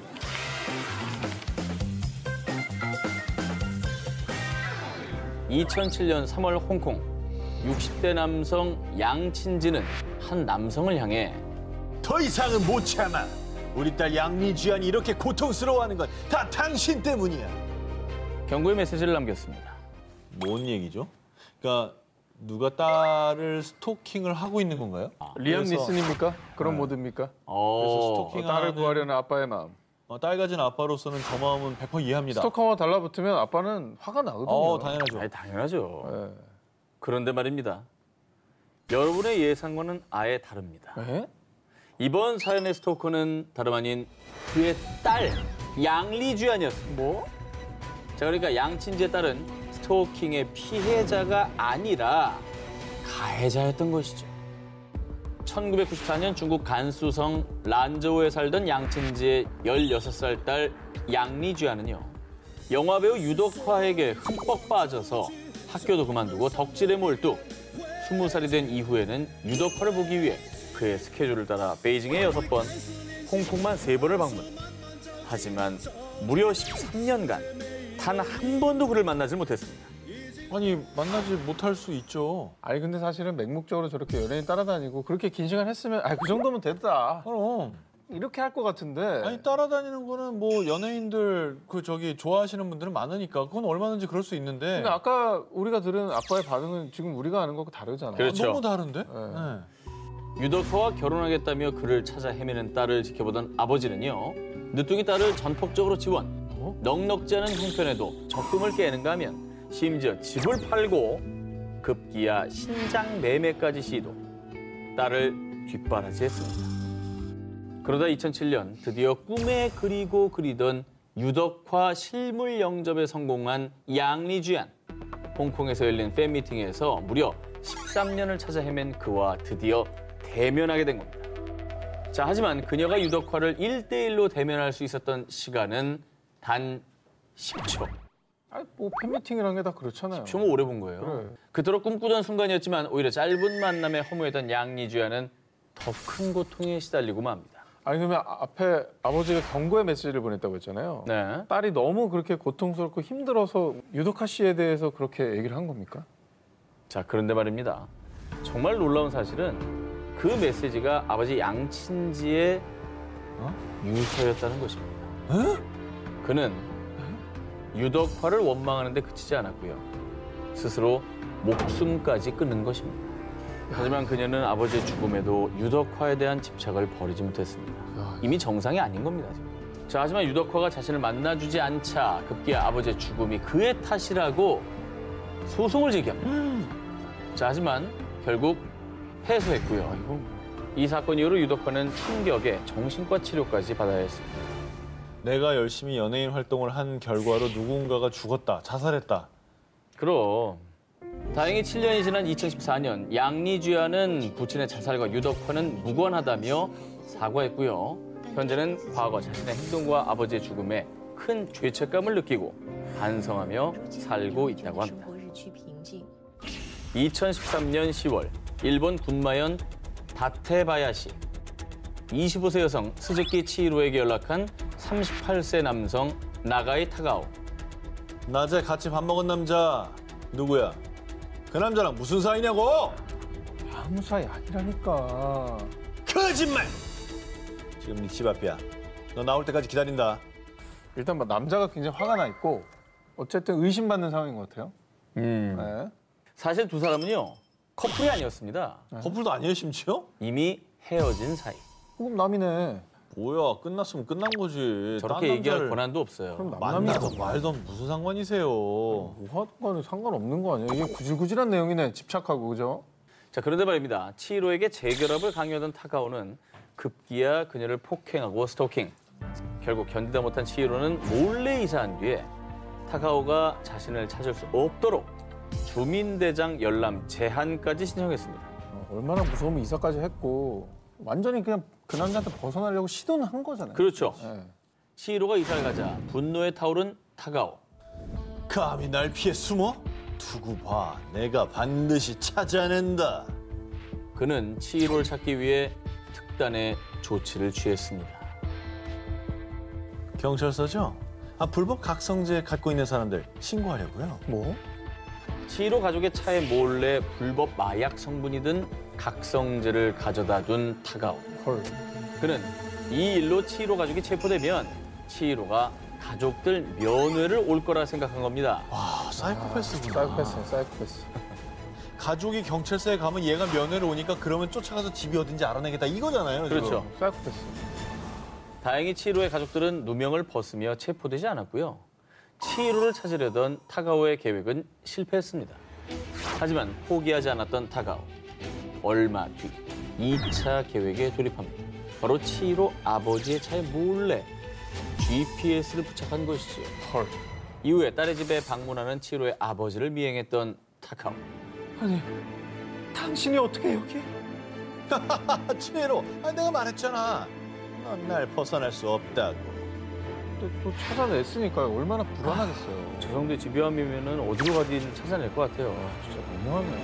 (2007년 3월) 홍콩 60대 남성 양친지는 한 남성을 향해 더 이상은 못 참아. 우리 딸 양미주안이 이렇게 고통스러워하는 건 다 당신 때문이야. 경고의 메시지를 남겼습니다. 뭔 얘기죠? 그러니까 누가 딸을 스토킹을 하고 있는 건가요? 리암 그래서- 니슨입니까? 그런 네. 모드입니까? 그래서 딸을 스토킹하는 구하려는 아빠의 마음. 딸 가진 아빠로서는 저 마음은 100% 이해합니다. 스토커와 달라붙으면 아빠는 화가 나거든요. 당연하죠. 아니, 당연하죠. 네. 그런데 말입니다. 여러분의 예상과는 아예 다릅니다. 에? 이번 사연의 스토커는 다름 아닌 그의 딸 양리주안이었습니다. 뭐? 자, 그러니까 양친지의 딸은 스토킹의 피해자가 아니라 가해자였던 것이죠. 1994년 중국 간수성 란저우에 살던 양친지의 16살 딸 양리주안은요. 영화배우 유덕화에게 흠뻑 빠져서 학교도 그만두고 덕질에 몰두 20살이 된 이후에는 유덕화를 보기 위해 그의 스케줄을 따라 베이징에 6번, 홍콩만 3번을 방문. 하지만 무려 13년간 단 한 번도 그를 만나지 못했습니다. 아니 만나지 못할 수 있죠. 아니 근데 사실은 맹목적으로 저렇게 연예인 따라다니고 그렇게 긴 시간 했으면 그 정도면 됐다. 그럼. 이렇게 할 것 같은데. 아니 따라다니는 거는 뭐 연예인들 좋아하시는 분들은 많으니까 그건 얼마든지 그럴 수 있는데. 근데 아까 우리가 들은 아빠의 반응은 지금 우리가 아는 거하고 다르잖아. 그렇죠. 너무 다른데? 네. 유덕화와 결혼하겠다며 그를 찾아 헤매는 딸을 지켜보던 아버지는요. 늦둥이 딸을 전폭적으로 지원. 넉넉지 않은 형편에도 적금을 깨는가 하면 심지어 집을 팔고 급기야 신장 매매까지 시도. 딸을 뒷바라지했습니다. 그러다 2007년 드디어 꿈에 그리고 그리던 유덕화 실물 영접에 성공한 양리주안. 홍콩에서 열린 팬미팅에서 무려 13년을 찾아 헤맨 그와 드디어 대면하게 된 겁니다. 자, 하지만 그녀가 유덕화를 1대1로 대면할 수 있었던 시간은 단 10초. 아니 뭐 팬미팅이란 게 다 그렇잖아요. 좀 오래 본 거예요. 그래. 그토록 꿈꾸던 순간이었지만 오히려 짧은 만남에 허무했던 양리주안은 더 큰 고통에 시달리고 맙니다. 아니 그러면 앞에 아버지가 경고의 메시지를 보냈다고 했잖아요. 네. 딸이 너무 그렇게 고통스럽고 힘들어서 유덕화 씨에 대해서 그렇게 얘기를 한 겁니까? 자, 그런데 말입니다. 정말 놀라운 사실은 그 메시지가 아버지 양친지의 유서였다는 것입니다. 그는 유덕화를 원망하는 데 그치지 않았고요. 스스로 목숨까지 끊는 것입니다. 하지만 그녀는 아버지의 죽음에도 유덕화에 대한 집착을 버리지 못했습니다. 이미 정상이 아닌 겁니다, 지금. 자, 하지만 유덕화가 자신을 만나주지 않자 급기야 아버지의 죽음이 그의 탓이라고 소송을 제기합니다. 자, 하지만 결국 패소했고요. 이 사건 이후로 유덕화는 충격에 정신과 치료까지 받아야 했습니다. 내가 열심히 연예인 활동을 한 결과로 누군가가 죽었다, 자살했다. 그럼 다행히 7년이 지난 2014년 양리주안은 부친의 자살과 유덕화는 무관하다며 사과했고요. 현재는 과거 자신의 행동과 아버지의 죽음에 큰 죄책감을 느끼고 반성하며 살고 있다고 합니다. 2013년 10월 일본 군마현 다테바야시 25세 여성 스즈키 치히로에게 연락한 38세 남성 나가이 타가오. 낮에 같이 밥 먹은 남자 누구야? 그 남자랑 무슨 사이냐고? 아무 사이 아니라니까. 거짓말! 지금 네 집 앞이야. 너 나올 때까지 기다린다. 일단 뭐 남자가 굉장히 화가 나 있고 어쨌든 의심받는 상황인 것 같아요. 네. 사실 두 사람은요 커플이 아니었습니다. 커플도 아니에요 심지어? 이미 헤어진 사이. 그럼 남이네. 뭐야 끝났으면 끝난 거지. 저렇게 딴 얘기할 남자를 권한도 없어요. 그럼 만나던 말던 무슨 상관이세요? 뭐하건 상관없는 거 아니에요? 이게 구질구질한 내용이네. 집착하고 그죠? 자, 그런데 말입니다. 치히로에게 재결합을 강요하던 타가오는 급기야 그녀를 폭행하고 스토킹. 결국 견디다 못한 치히로는 몰래 이사한 뒤에 타가오가 자신을 찾을 수 없도록 주민대장 열람 제한까지 신청했습니다. 얼마나 무서우면 이사까지 했고 완전히 그냥 그 남자한테 벗어나려고 시도는 한 거잖아요. 그렇죠. 네. 치히로가 이사를 가자 분노에 타오른 타가오. 감히 날 피해 숨어? 두고 봐. 내가 반드시 찾아낸다. 그는 치히로를 찾기 위해 특단의 조치를 취했습니다. 경찰서죠? 불법 각성제 갖고 있는 사람들 신고하려고요. 뭐? 치히로 가족의 차에 몰래 불법 마약 성분이 든 각성제를 가져다 둔 타가오. 헐. 그는 이 일로 치히로 가족이 체포되면 치히로가 가족들 면회를 올 거라 생각한 겁니다. 와, 사이코패스구나. 사이코패스. 가족이 경찰서에 가면 얘가 면회를 오니까 그러면 쫓아가서 집이 어딘지 알아내겠다 이거잖아요. 지금. 그렇죠. 사이코패스. 다행히 치히로의 가족들은 누명을 벗으며 체포되지 않았고요. 치히로를 찾으려던 타가오의 계획은 실패했습니다. 하지만 포기하지 않았던 타가오. 얼마 뒤 2차 계획에 돌입합니다. 바로 치히로 아버지의 차에 몰래 GPS를 부착한 것이지요. 헐. 이후에 딸의 집에 방문하는 치히로의 아버지를 미행했던 타가오. 아니, 당신이 어떻게 여기? 치히로, 내가 말했잖아. 넌 날 벗어날 수 없다고. 근데 또 찾아냈으니까 얼마나 불안하겠어요. 저 정도의 집요함이면 어디로 가든 찾아낼 것 같아요. 진짜 너무하네.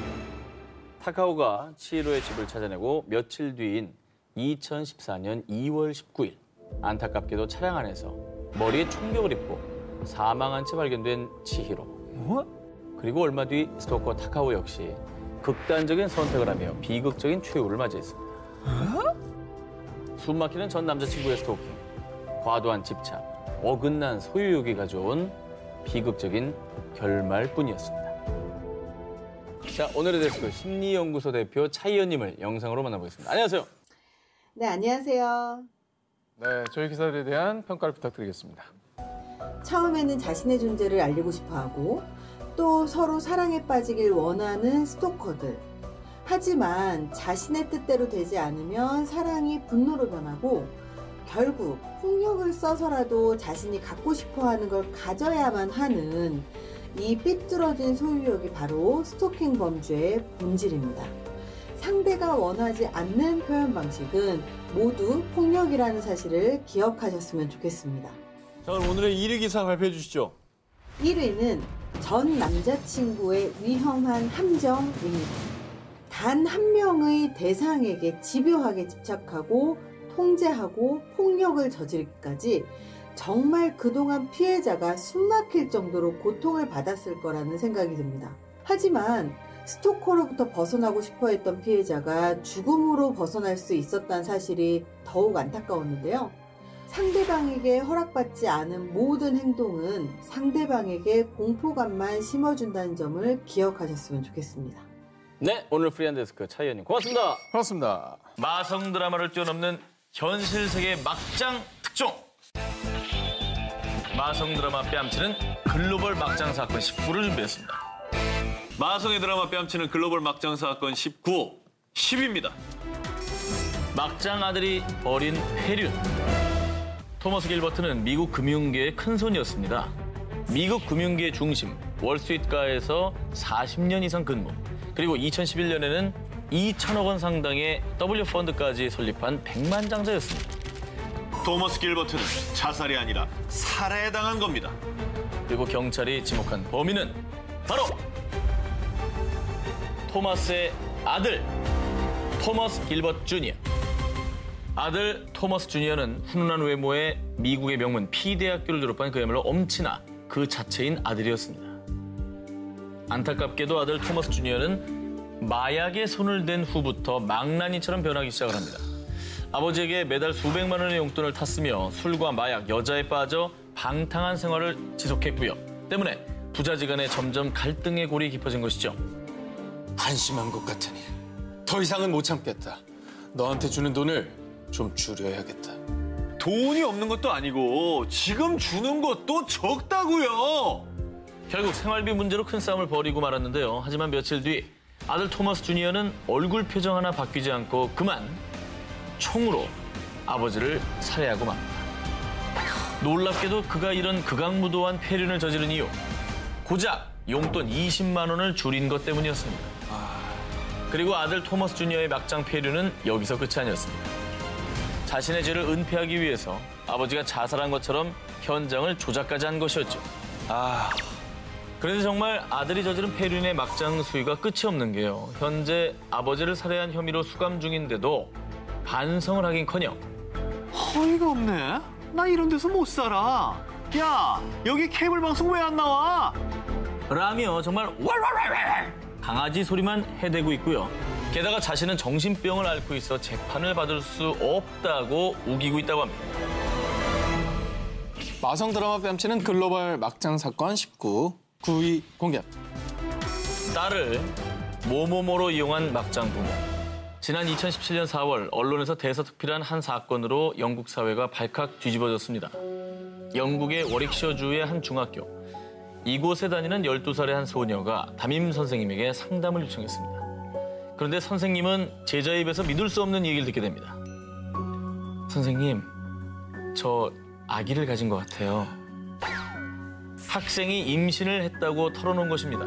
타카오가 치히로의 집을 찾아내고 며칠 뒤인 2014년 2월 19일 안타깝게도 차량 안에서 머리에 충격을 입고 사망한 채 발견된 치히로. 뭐? 그리고 얼마 뒤 스토커 타카오 역시 극단적인 선택을 하며 비극적인 최후를 맞이했습니다. 숨막히는 전 남자친구의 스토킹, 과도한 집착, 어긋난 소유욕이 가져온 비극적인 결말뿐이었습니다. 자, 오늘의 데스크 심리연구소 대표 차이연님을 영상으로 만나보겠습니다. 안녕하세요. 네, 안녕하세요. 네, 저희 기사들에 대한 평가를 부탁드리겠습니다. 처음에는 자신의 존재를 알리고 싶어하고 또 서로 사랑에 빠지길 원하는 스토커들. 하지만 자신의 뜻대로 되지 않으면 사랑이 분노로 변하고 결국 폭력을 써서라도 자신이 갖고 싶어하는 걸 가져야만 하는 이 삐뚤어진 소유욕이 바로 스토킹 범죄의 본질입니다. 상대가 원하지 않는 표현 방식은 모두 폭력이라는 사실을 기억하셨으면 좋겠습니다. 자, 그럼 오늘의 1위 기사 발표해 주시죠. 1위는 전 남자친구의 위험한 함정입니다. 단 한 명의 대상에게 집요하게 집착하고 통제하고 폭력을 저지르기까지 정말 그동안 피해자가 숨막힐 정도로 고통을 받았을 거라는 생각이 듭니다. 하지만 스토커로부터 벗어나고 싶어 했던 피해자가 죽음으로 벗어날 수 있었다는 사실이 더욱 안타까웠는데요. 상대방에게 허락받지 않은 모든 행동은 상대방에게 공포감만 심어준다는 점을 기억하셨으면 좋겠습니다. 네, 오늘 프리한 데스크 차이연님 고맙습니다. 고맙습니다. 마성 드라마를 뛰어넘는 현실 세계 막장 특종. 마성 드라마 뺨치는 글로벌 막장 사건 19를 준비했습니다. 마성의 드라마 뺨치는 글로벌 막장 사건 19, 10입니다. 막장 아들이 벌인 폐륜. 토머스 길버트는 미국 금융계의 큰손이었습니다. 미국 금융계의 중심, 월스트리트가에서 40년 이상 근무. 그리고 2011년에는 2천억 원 상당의 W펀드까지 설립한 백만장자였습니다. 토머스 길버트는 자살이 아니라 살해당한 겁니다. 그리고 경찰이 지목한 범인은 바로 토마스의 아들, 토머스 길버트 주니어. 아들 토머스 주니어는 훈훈한 외모에 미국의 명문 P대학교를 졸업한 그야말로 엄친아 그 자체인 아들이었습니다. 안타깝게도 아들 토머스 주니어는 마약에 손을 댄 후부터 망나니처럼 변하기 시작을 합니다. 아버지에게 매달 수백만 원의 용돈을 탔으며 술과 마약, 여자에 빠져 방탕한 생활을 지속했고요. 때문에 부자지간에 점점 갈등의 골이 깊어진 것이죠. 한심한 것 같으니 더 이상은 못 참겠다. 너한테 주는 돈을 좀 줄여야겠다. 돈이 없는 것도 아니고 지금 주는 것도 적다고요. 결국 생활비 문제로 큰 싸움을 벌이고 말았는데요. 하지만 며칠 뒤 아들 토머스 주니어는 얼굴 표정 하나 바뀌지 않고 그만 총으로 아버지를 살해하고 맙니다. 놀랍게도 그가 이런 극악무도한 폐륜을 저지른 이유, 고작 용돈 20만 원을 줄인 것 때문이었습니다. 그리고 아들 토머스 주니어의 막장 폐륜은 여기서 끝이 아니었습니다. 자신의 죄를 은폐하기 위해서 아버지가 자살한 것처럼 현장을 조작까지 한 것이었죠. 그런데 정말 아들이 저지른 폐륜의 막장 수위가 끝이 없는 게요. 현재 아버지를 살해한 혐의로 수감 중인데도 반성을 하긴커녕 어이가 없네. 나 이런 데서 못 살아. 야, 여기 케이블 방송 왜 안 나와? 라며 정말 왈왈왈왈 강아지 소리만 해대고 있고요. 게다가 자신은 정신병을 앓고 있어 재판을 받을 수 없다고 우기고 있다고 합니다. 마성 드라마 뺨치는 글로벌 막장 사건 19, 9위 공개합니다. 딸을 모모모로 이용한 막장 부모. 지난 2017년 4월 언론에서 대서특필한 한 사건으로 영국 사회가 발칵 뒤집어졌습니다. 영국의 워릭셔주의 한 중학교. 이곳에 다니는 12살의 한 소녀가 담임 선생님에게 상담을 요청했습니다. 그런데 선생님은 제자의 입에서 믿을 수 없는 얘기를 듣게 됩니다. 선생님, 저 아기를 가진 것 같아요. 학생이 임신을 했다고 털어놓은 것입니다.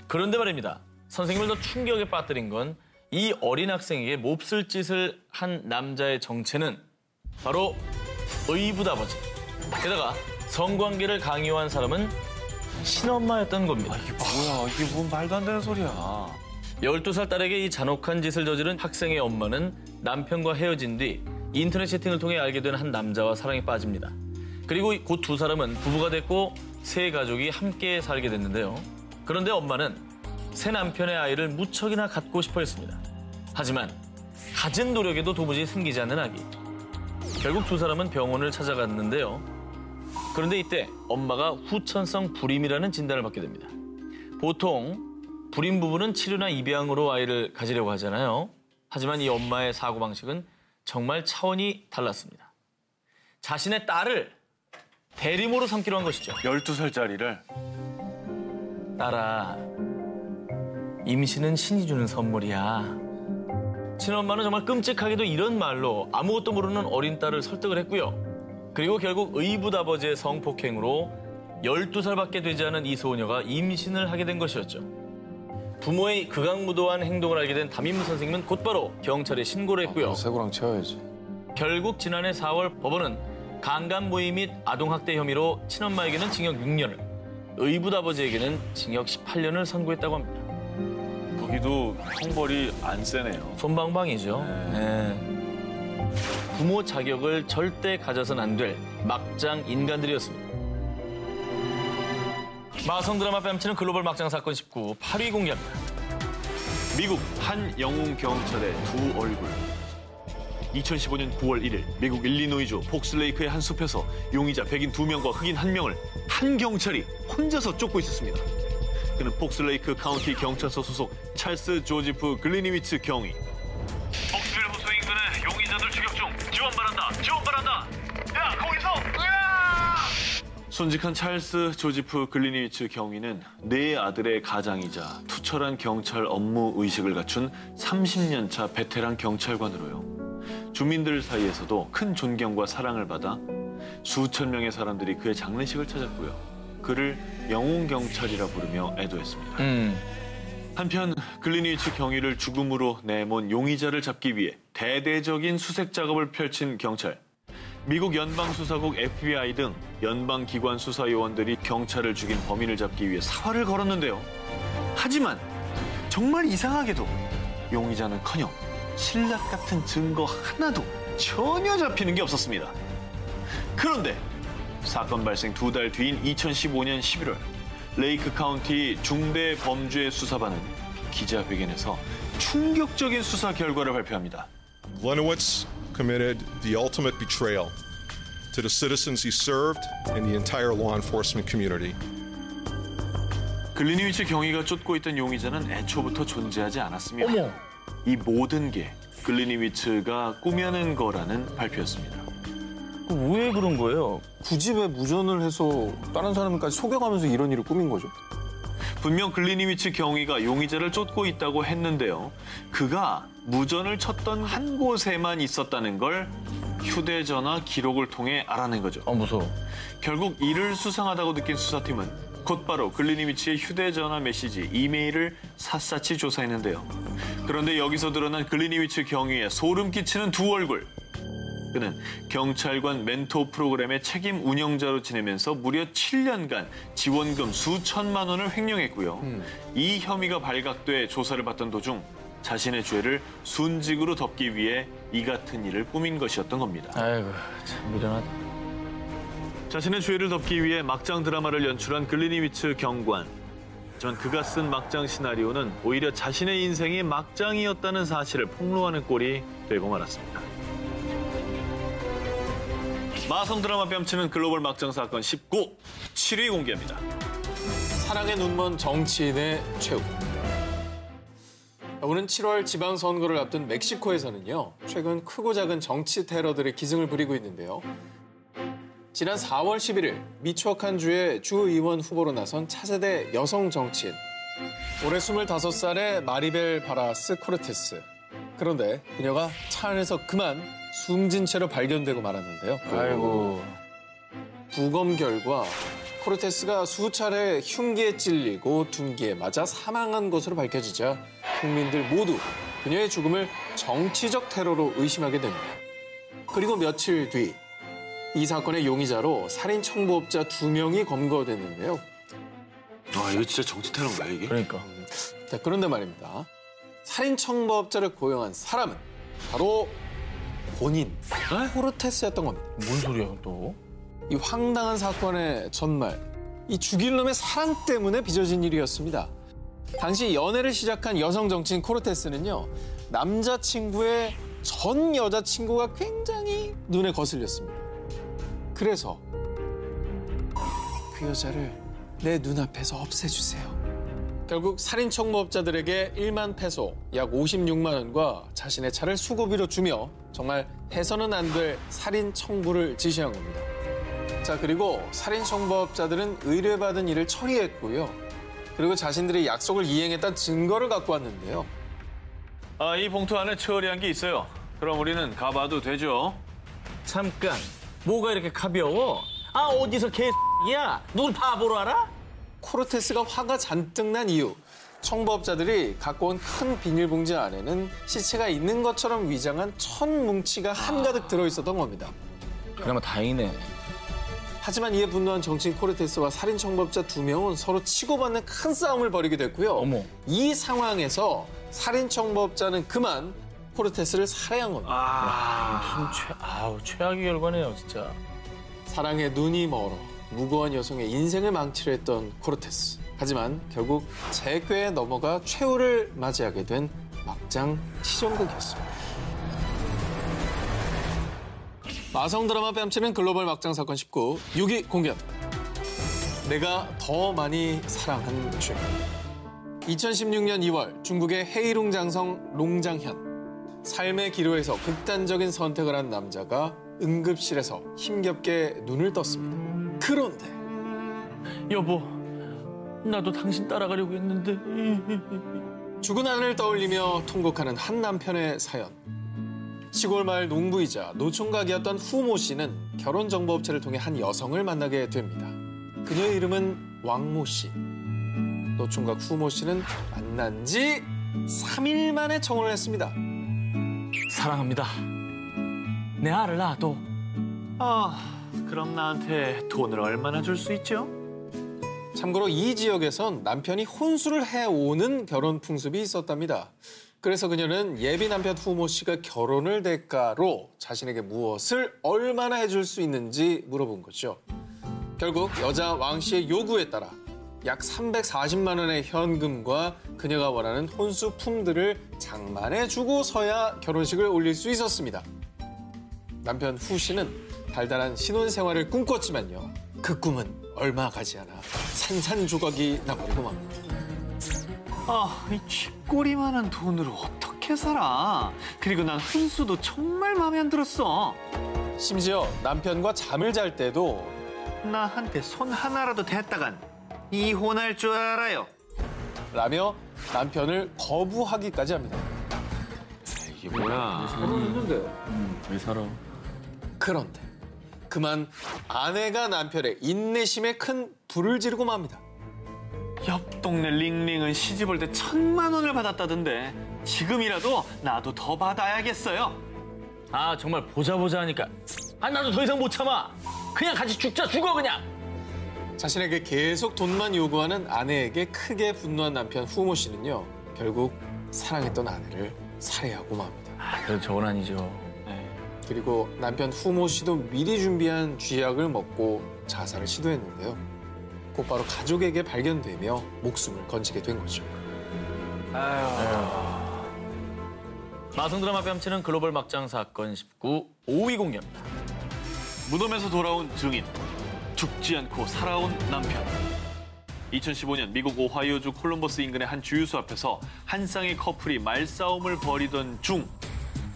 그런데 말입니다. 선생님을 더 충격에 빠뜨린 건 이 어린 학생에게 몹쓸 짓을 한 남자의 정체는 바로 의붓아버지. 게다가 성관계를 강요한 사람은 친엄마였던 겁니다. 이게 뭐야? 이게 뭔 말도 안 되는 소리야. 12살 딸에게 이 잔혹한 짓을 저지른 학생의 엄마는 남편과 헤어진 뒤 인터넷 채팅을 통해 알게 된 한 남자와 사랑에 빠집니다. 그리고 곧 두 사람은 부부가 됐고 새 가족이 함께 살게 됐는데요. 그런데 엄마는 새 남편의 아이를 무척이나 갖고 싶어 했습니다. 하지만 갖은 노력에도 도무지 생기지 않는 아기. 결국 두 사람은 병원을 찾아갔는데요. 그런데 이때 엄마가 후천성 불임이라는 진단을 받게 됩니다. 보통 불임 부부는 치료나 입양으로 아이를 가지려고 하잖아요. 하지만 이 엄마의 사고방식은 정말 차원이 달랐습니다. 자신의 딸을 대리모로 삼기로 한 것이죠. 12살짜리를. 딸아, 임신은 신이 주는 선물이야. 친엄마는 정말 끔찍하게도 이런 말로 아무것도 모르는 어린 딸을 설득을 했고요. 그리고 결국 의붓아버지의 성폭행으로 12살밖에 되지 않은 이 소녀가 임신을 하게 된 것이었죠. 부모의 극악무도한 행동을 알게 된 담임 선생님은 곧바로 경찰에 신고를 했고요. 새고랑 채워야지. 결국 지난해 4월 법원은 강간 모의 및 아동학대 혐의로 친엄마에게는 징역 6년을, 의붓아버지에게는 징역 18년을 선고했다고 합니다. 거기도 형벌이 안 세네요. 솜방방이죠. 네. 부모 자격을 절대 가져선 안 될 막장 인간들이었습니다. 마성 드라마 뺨치는 글로벌 막장 사건 19, 8위 공개합니다. 미국 한 영웅 경찰의 두 얼굴. 2015년 9월 1일 미국 일리노이주 폭스레이크의 한 숲에서 용의자 백인 2명과 흑인 1명을 한 경찰이 혼자서 쫓고 있었습니다. 그는 폭스레이크 카운티 경찰서 소속 찰스 조지프 글리니위츠 경위. 폭스빌 호수 인근에 용의자들 추격 중. 지원 바란다. 지원 바란다. 야, 거기서! 으아! 순직한 찰스 조지프 글리니위츠 경위는 네 아들의 가장이자 투철한 경찰 업무 의식을 갖춘 30년 차 베테랑 경찰관으로요. 주민들 사이에서도 큰 존경과 사랑을 받아 수천 명의 사람들이 그의 장례식을 찾았고요. 그를 영웅 경찰이라 부르며 애도했습니다. 한편 글리니위츠 경위를 죽음으로 내몬 용의자를 잡기 위해 대대적인 수색 작업을 펼친 경찰. 미국 연방수사국 FBI 등 연방기관 수사요원들이 경찰을 죽인 범인을 잡기 위해 사활을 걸었는데요. 하지만 정말 이상하게도 용의자는커녕 신락 같은 증거 하나도 전혀 잡히는 게 없었습니다. 그런데 사건 발생 2달 뒤인 2015년 11월 레이크 카운티 중대범죄 수사반은 기자회견에서 충격적인 수사 결과를 발표합니다. Lenowitz committed the ultimate betrayal to the citizens he served and the entire law enforcement community. 글리니위츠 경위가 쫓고 있던 용의자는 애초부터 존재하지 않았으며 어머. 이 모든 게 글리니위츠가 꾸며낸 거라는 발표였습니다. 왜 그런 거예요? 굳이 왜 무전을 해서 다른 사람까지 속여가면서 이런 일을 꾸민 거죠? 분명 글리니위츠 경위가 용의자를 쫓고 있다고 했는데요. 그가 무전을 쳤던 한 곳에만 있었다는 걸 휴대전화 기록을 통해 알아낸 거죠. 무서워. 결국 이를 수상하다고 느낀 수사팀은 곧바로 글리니위츠의 휴대전화 메시지, 이메일을 샅샅이 조사했는데요. 그런데 여기서 드러난 글리니위츠 경위의 소름 끼치는 두 얼굴. 그는 경찰관 멘토 프로그램의 책임 운영자로 지내면서 무려 7년간 지원금 수천만 원을 횡령했고요. 이 혐의가 발각돼 조사를 받던 도중 자신의 죄를 순직으로 덮기 위해 이 같은 일을 꾸민 것이었던 겁니다. 아이고, 참 미련하다. 자신의 죄를 덮기 위해 막장 드라마를 연출한 글리니위츠 경관. 하지만 그가 쓴 막장 시나리오는 오히려 자신의 인생이 막장이었다는 사실을 폭로하는 꼴이 되고 말았습니다. 마성 드라마 뺨치는 글로벌 막장 사건 19, 7위 공개합니다. 사랑에 눈먼 정치인의 최후. 오는 7월 지방선거를 앞둔 멕시코에서는요. 최근 크고 작은 정치 테러들의 기승을 부리고 있는데요. 지난 4월 11일 미초아칸주의 주의원 후보로 나선 차세대 여성 정치인. 올해 25살의 마리벨 바라스 코르테스. 그런데 그녀가 차 안에서 그만 숨진 채로 발견되고 말았는데요. 아이고. 부검 결과 코르테스가 수차례 흉기에 찔리고 둔기에 맞아 사망한 것으로 밝혀지자 국민들 모두 그녀의 죽음을 정치적 테러로 의심하게 됩니다. 그리고 며칠 뒤 이 사건의 용의자로 살인 청부업자 2명이 검거됐는데요. 아, 이거 진짜 정치 테러인가요, 이게? 그러니까. 자, 그런데 말입니다. 살인 청부업자를 고용한 사람은 바로 본인 코르테스였던 겁니다. 뭔 소리야 또? 이 황당한 사건의 전말, 이 죽일 놈의 사랑 때문에 빚어진 일이었습니다. 당시 연애를 시작한 여성 정치인 코르테스는요, 남자친구의 전 여자친구가 굉장히 눈에 거슬렸습니다. 그래서 그 여자를 내 눈앞에서 없애주세요. 결국 살인 청부업자들에게 1만 페소, 약 56만 원과 자신의 차를 수고비로 주며 정말 해서는 안 될 살인 청부를 지시한 겁니다. 자, 그리고 살인 청부업자들은 의뢰받은 일을 처리했고요. 그리고 자신들의 약속을 이행했다는 증거를 갖고 왔는데요. 아, 이 봉투 안에 처리한 게 있어요. 그럼 우리는 가봐도 되죠? 잠깐. 뭐가 이렇게 가벼워? 아, 어디서 개X야? 누굴 바보로 알아? 코르테스가 화가 잔뜩 난 이유. 청부업자들이 갖고 온 큰 비닐봉지 안에는 시체가 있는 것처럼 위장한 천 뭉치가 한가득 들어있었던 겁니다. 그나마 다행이네. 하지만 이에 분노한 정치인 코르테스와 살인 청부업자 2명은 서로 치고받는 큰 싸움을 벌이게 됐고요. 어머. 이 상황에서 살인 청부업자는 그만 코르테스를 살해한 겁니다. 무슨 최악의 결과네요, 진짜. 사랑에 눈이 멀어 무고한 여성의 인생을 망치려 했던 코르테스. 하지만 결국 재궤에 넘어가 최후를 맞이하게 된 막장 치정극이었습니다. 마성 드라마 뺨치는 글로벌 막장 사건 19, 6위 공개합니다. 내가 더 많이 사랑한 죄. 2016년 2월 중국의 헤이룽 장성 롱장현. 삶의 기로에서 극단적인 선택을 한 남자가 응급실에서 힘겹게 눈을 떴습니다. 그런데 여보, 나도 당신 따라가려고 했는데. 죽은 아내를 떠올리며 통곡하는 한 남편의 사연. 시골 마을 농부이자 노총각이었던 후모 씨는 결혼정보업체를 통해 한 여성을 만나게 됩니다. 그녀의 이름은 왕모 씨. 노총각 후모 씨는 만난 지 3일 만에 청혼을 했습니다. 사랑합니다. 내 알을 낳아도. 그럼 나한테 돈을 얼마나 줄 수 있죠? 참고로 이 지역에선 남편이 혼수를 해오는 결혼 풍습이 있었답니다. 그래서 그녀는 예비 남편 후모 씨가 결혼을 대가로 자신에게 무엇을 얼마나 해줄 수 있는지 물어본 거죠. 결국 여자 왕 씨의 요구에 따라 약 340만 원의 현금과 그녀가 원하는 혼수품들을 장만해 주고서야 결혼식을 올릴 수 있었습니다. 남편 후 씨는 달달한 신혼생활을 꿈꿨지만요. 그 꿈은 얼마 가지 않아 산산조각이 나버리고 맙니다. 이 쥐꼬리만한 돈으로 어떻게 살아? 그리고 난 훈수도 정말 마음에 안 들었어. 심지어 남편과 잠을 잘 때도 나한테 손 하나라도 댔다간 이혼할 줄 알아요. 라며 남편을 거부하기까지 합니다. 이게 뭐야? 왜 살아? 그런데 그만 아내가 남편의 인내심에 큰 불을 지르고 맙니다. 옆 동네 링링은 시집 올 때 1,000만 원을 받았다던데 지금이라도 나도 더 받아야겠어요. 아, 정말 보자 하니까. 아, 나도 더 이상 못 참아. 그냥 같이 죽어 그냥. 자신에게 계속 돈만 요구하는 아내에게 크게 분노한 남편 후모 씨는요. 결국 사랑했던 아내를 살해하고 맙니다. 아, 그래도 저건 아니죠. 그리고 남편 후모 씨도 미리 준비한 쥐약을 먹고 자살을 시도했는데요. 곧바로 가족에게 발견되며 목숨을 건지게 된 거죠. 마성 드라마 뺨치는 글로벌 막장 사건 19, 5위 공개합니다. 무덤에서 돌아온 증인, 죽지 않고 살아온 남편. 2015년 미국 오하이오주 콜럼버스 인근의 한 주유소 앞에서 한 쌍의 커플이 말싸움을 벌이던 중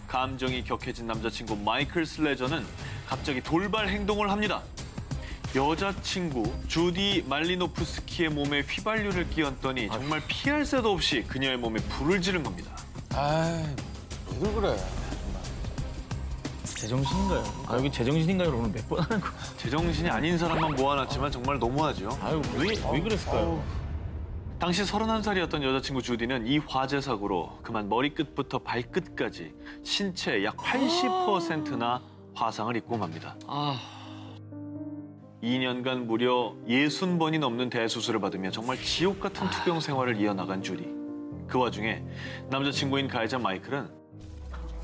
감정이 격해진 남자친구 마이클 슬레저는 갑자기 돌발 행동을 합니다. 여자친구 주디 말리노프스키의 몸에 휘발유를 끼얹더니 정말 피할 새도 없이 그녀의 몸에 불을 지른 겁니다. 아이, 왜 그래? 제정신인가요? 여기 제정신인가요? 오늘 몇 번 하는 거? 제정신이 아닌 사람만 모아놨지만 정말 너무하죠. 아유, 왜 그랬을까요? 당시 31살이었던 여자친구 주디는 이 화재 사고로 그만 머리끝부터 발끝까지 신체 약 80%나 화상을 입고 맙니다. 2년간 무려 60번이 넘는 대수술을 받으며 정말 지옥 같은 투병 생활을 이어나간 주디. 그 와중에 남자친구인 가해자 마이클은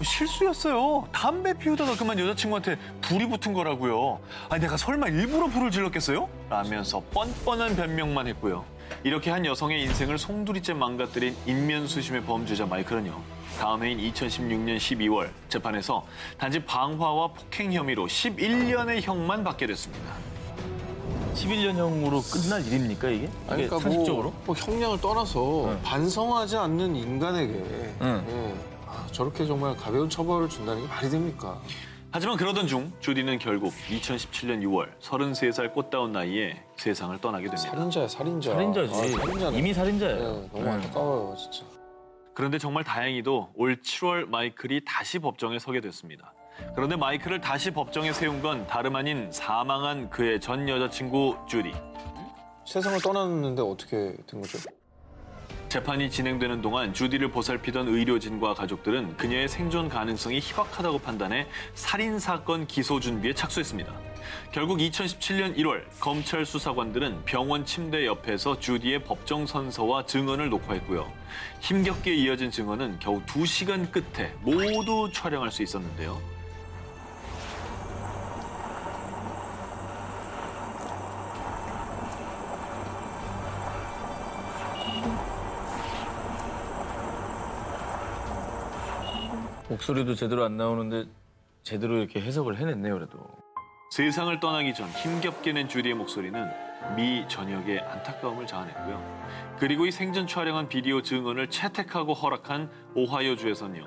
실수였어요. 담배 피우다가 그만 여자친구한테 불이 붙은 거라고요. 아니 내가 설마 일부러 불을 질렀겠어요? 라면서 뻔뻔한 변명만 했고요. 이렇게 한 여성의 인생을 송두리째 망가뜨린 인면수심의 범죄자 마이클은요. 다음 해인 2016년 12월 재판에서 단지 방화와 폭행 혐의로 11년의 형만 받게 됐습니다. 11년형으로 끝날 일입니까 이게? 아니, 이게 그러니까 상식적으로? 뭐 형량을 떠나서 반성하지 않는 인간에게 저렇게 정말 가벼운 처벌을 준다는 게 말이 됩니까? 하지만 그러던 중 주디는 결국 2017년 6월 33살 꽃다운 나이에 세상을 떠나게 됩니다. 살인자야, 살인자. 살인자지. 살인자네. 이미 살인자예요. 네, 너무 안타까워요, 진짜. 그런데 정말 다행히도 올 7월 마이클이 다시 법정에 서게 됐습니다. 그런데 마이클을 다시 법정에 세운 건 다름 아닌 사망한 그의 전 여자친구 주디. 세상을 떠났는데 어떻게 된 거죠? 재판이 진행되는 동안 주디를 보살피던 의료진과 가족들은 그녀의 생존 가능성이 희박하다고 판단해 살인사건 기소 준비에 착수했습니다. 결국 2017년 1월 검찰 수사관들은 병원 침대 옆에서 주디의 법정 선서와 증언을 녹화했고요. 힘겹게 이어진 증언은 겨우 2시간 끝에 모두 촬영할 수 있었는데요. 목소리도 제대로 안 나오는데 제대로 이렇게 해석을 해냈네요, 그래도. 세상을 떠나기 전 힘겹게 낸 주디의 목소리는 미 전역의 안타까움을 자아냈고요. 그리고 이 생전 촬영한 비디오 증언을 채택하고 허락한 오하이오주에서는요.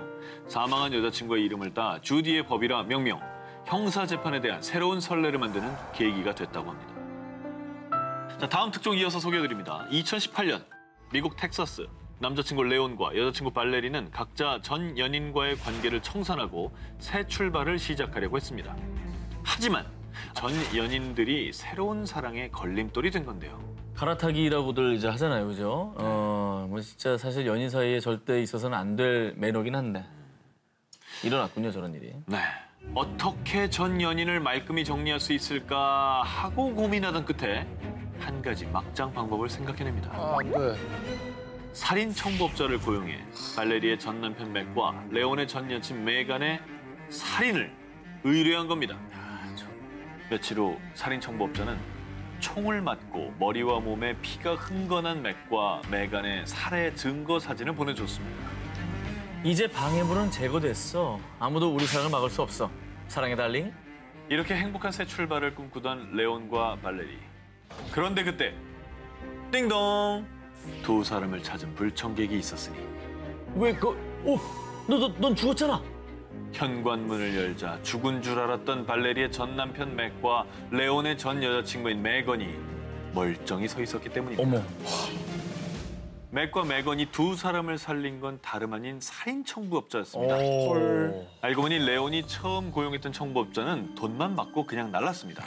사망한 여자친구의 이름을 따 주디의 법이라 명명, 형사재판에 대한 새로운 선례를 만드는 계기가 됐다고 합니다. 자, 다음 특종 이어서 소개해드립니다. 2018년 미국 텍사스. 남자친구 레온과 여자친구 발레리는 각자 전 연인과의 관계를 청산하고 새 출발을 시작하려고 했습니다. 하지만 전 연인들이 새로운 사랑에 걸림돌이 된 건데요. 갈아타기라고들 이제 하잖아요, 그죠? 뭐 진짜 사실 연인 사이에 절대 있어서는 안 될 매너긴 한데 일어났군요, 저런 일이. 네. 어떻게 전 연인을 말끔히 정리할 수 있을까 하고 고민하던 끝에 한 가지 막장 방법을 생각해냅니다. 안 돼. 살인 청부업자를 고용해 발레리의 전 남편 맥과 레온의 전 여친 메간의 살인을 의뢰한 겁니다. 며칠 후 살인 청부업자는 총을 맞고 머리와 몸에 피가 흥건한 맥과 메간의 살해 증거 사진을 보내줬습니다. 이제 방해물은 제거됐어. 아무도 우리 사랑을 막을 수 없어. 사랑해, 달링. 이렇게 행복한 새 출발을 꿈꾸던 레온과 발레리. 그런데 그때 띵동! 두 사람을 찾은 불청객이 있었으니 왜 넌 죽었잖아. 현관문을 열자 죽은 줄 알았던 발레리의 전 남편 맥과 레온의 전 여자친구인 메건이 멀쩡히 서 있었기 때문입니다. 어머. 맥과 메건이 두 사람을 살린 건 다름 아닌 살인 청부업자였습니다. 알고 보니 레온이 처음 고용했던 청부업자는 돈만 받고 그냥 날랐습니다.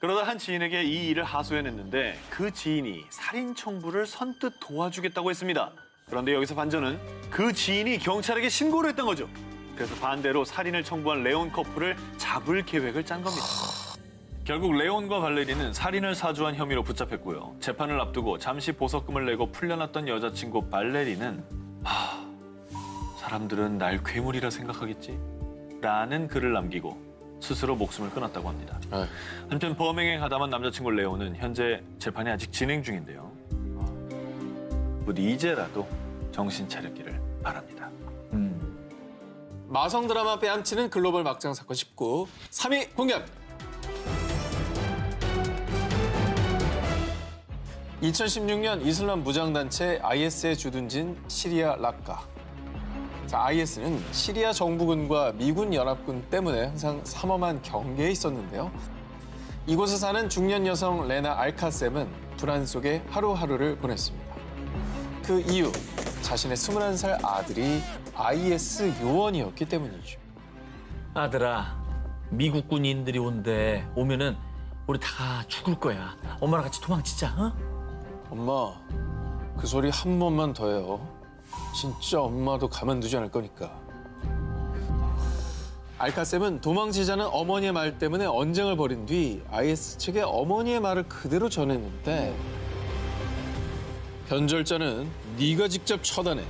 그러다 한 지인에게 이 일을 하소연했는데 그 지인이 살인 청부를 선뜻 도와주겠다고 했습니다. 그런데 여기서 반전은 그 지인이 경찰에게 신고를 했던 거죠. 그래서 반대로 살인을 청부한 레온 커플을 잡을 계획을 짠 겁니다. 결국 레온과 발레리는 살인을 사주한 혐의로 붙잡혔고요. 재판을 앞두고 잠시 보석금을 내고 풀려났던 여자친구 발레리는 사람들은 날 괴물이라 생각하겠지? 라는 글을 남기고 스스로 목숨을 끊었다고 합니다. 한편 범행에 가담한 남자친구 레온은 현재 재판이 아직 진행 중인데요. 부디 이제라도 정신 차렸기를 바랍니다. 마성 드라마 빼앗치는 글로벌 막장 사건 19 3위 공개합니다. 2016년 이슬람 무장단체 IS에 주둔진 시리아 라카. 자, IS는 시리아 정부군과 미군 연합군 때문에 항상 삼엄한 경계에 있었는데요. 이곳에 사는 중년 여성 레나 알카셈은 불안 속에 하루하루를 보냈습니다. 그 이유, 자신의 21살 아들이 IS 요원이었기 때문이죠. 아들아, 미국 군인들이 오면은 우리 다 죽을 거야. 엄마랑 같이 도망치자, 어? 엄마, 그 소리 한 번만 더 해요. 진짜 엄마도 가만두지 않을 거니까. 알카셈은 도망치자는 어머니의 말 때문에 언쟁을 벌인 뒤 IS 측에 어머니의 말을 그대로 전했는데 변절자는 네가 직접 처단해.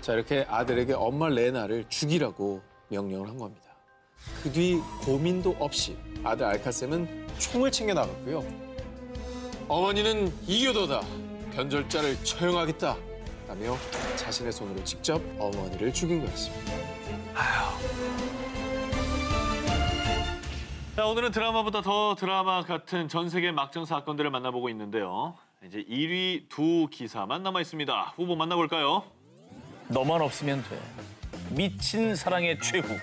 자, 이렇게 아들에게 엄마 레나를 죽이라고 명령을 한 겁니다. 그 뒤 고민도 없이 아들 알카셈은 총을 챙겨 나갔고요. 어머니는 이교도다. 변절자를 처형하겠다. 라며 자신의 손으로 직접 어머니를 죽인 거였습니다. 자, 오늘은 드라마보다 더 드라마 같은 전 세계 막장 사건들을 만나보고 있는데요. 이제 1위 두 기사만 남아 있습니다. 후보 만나볼까요? 너만 없으면 돼. 미친 사랑의 최후.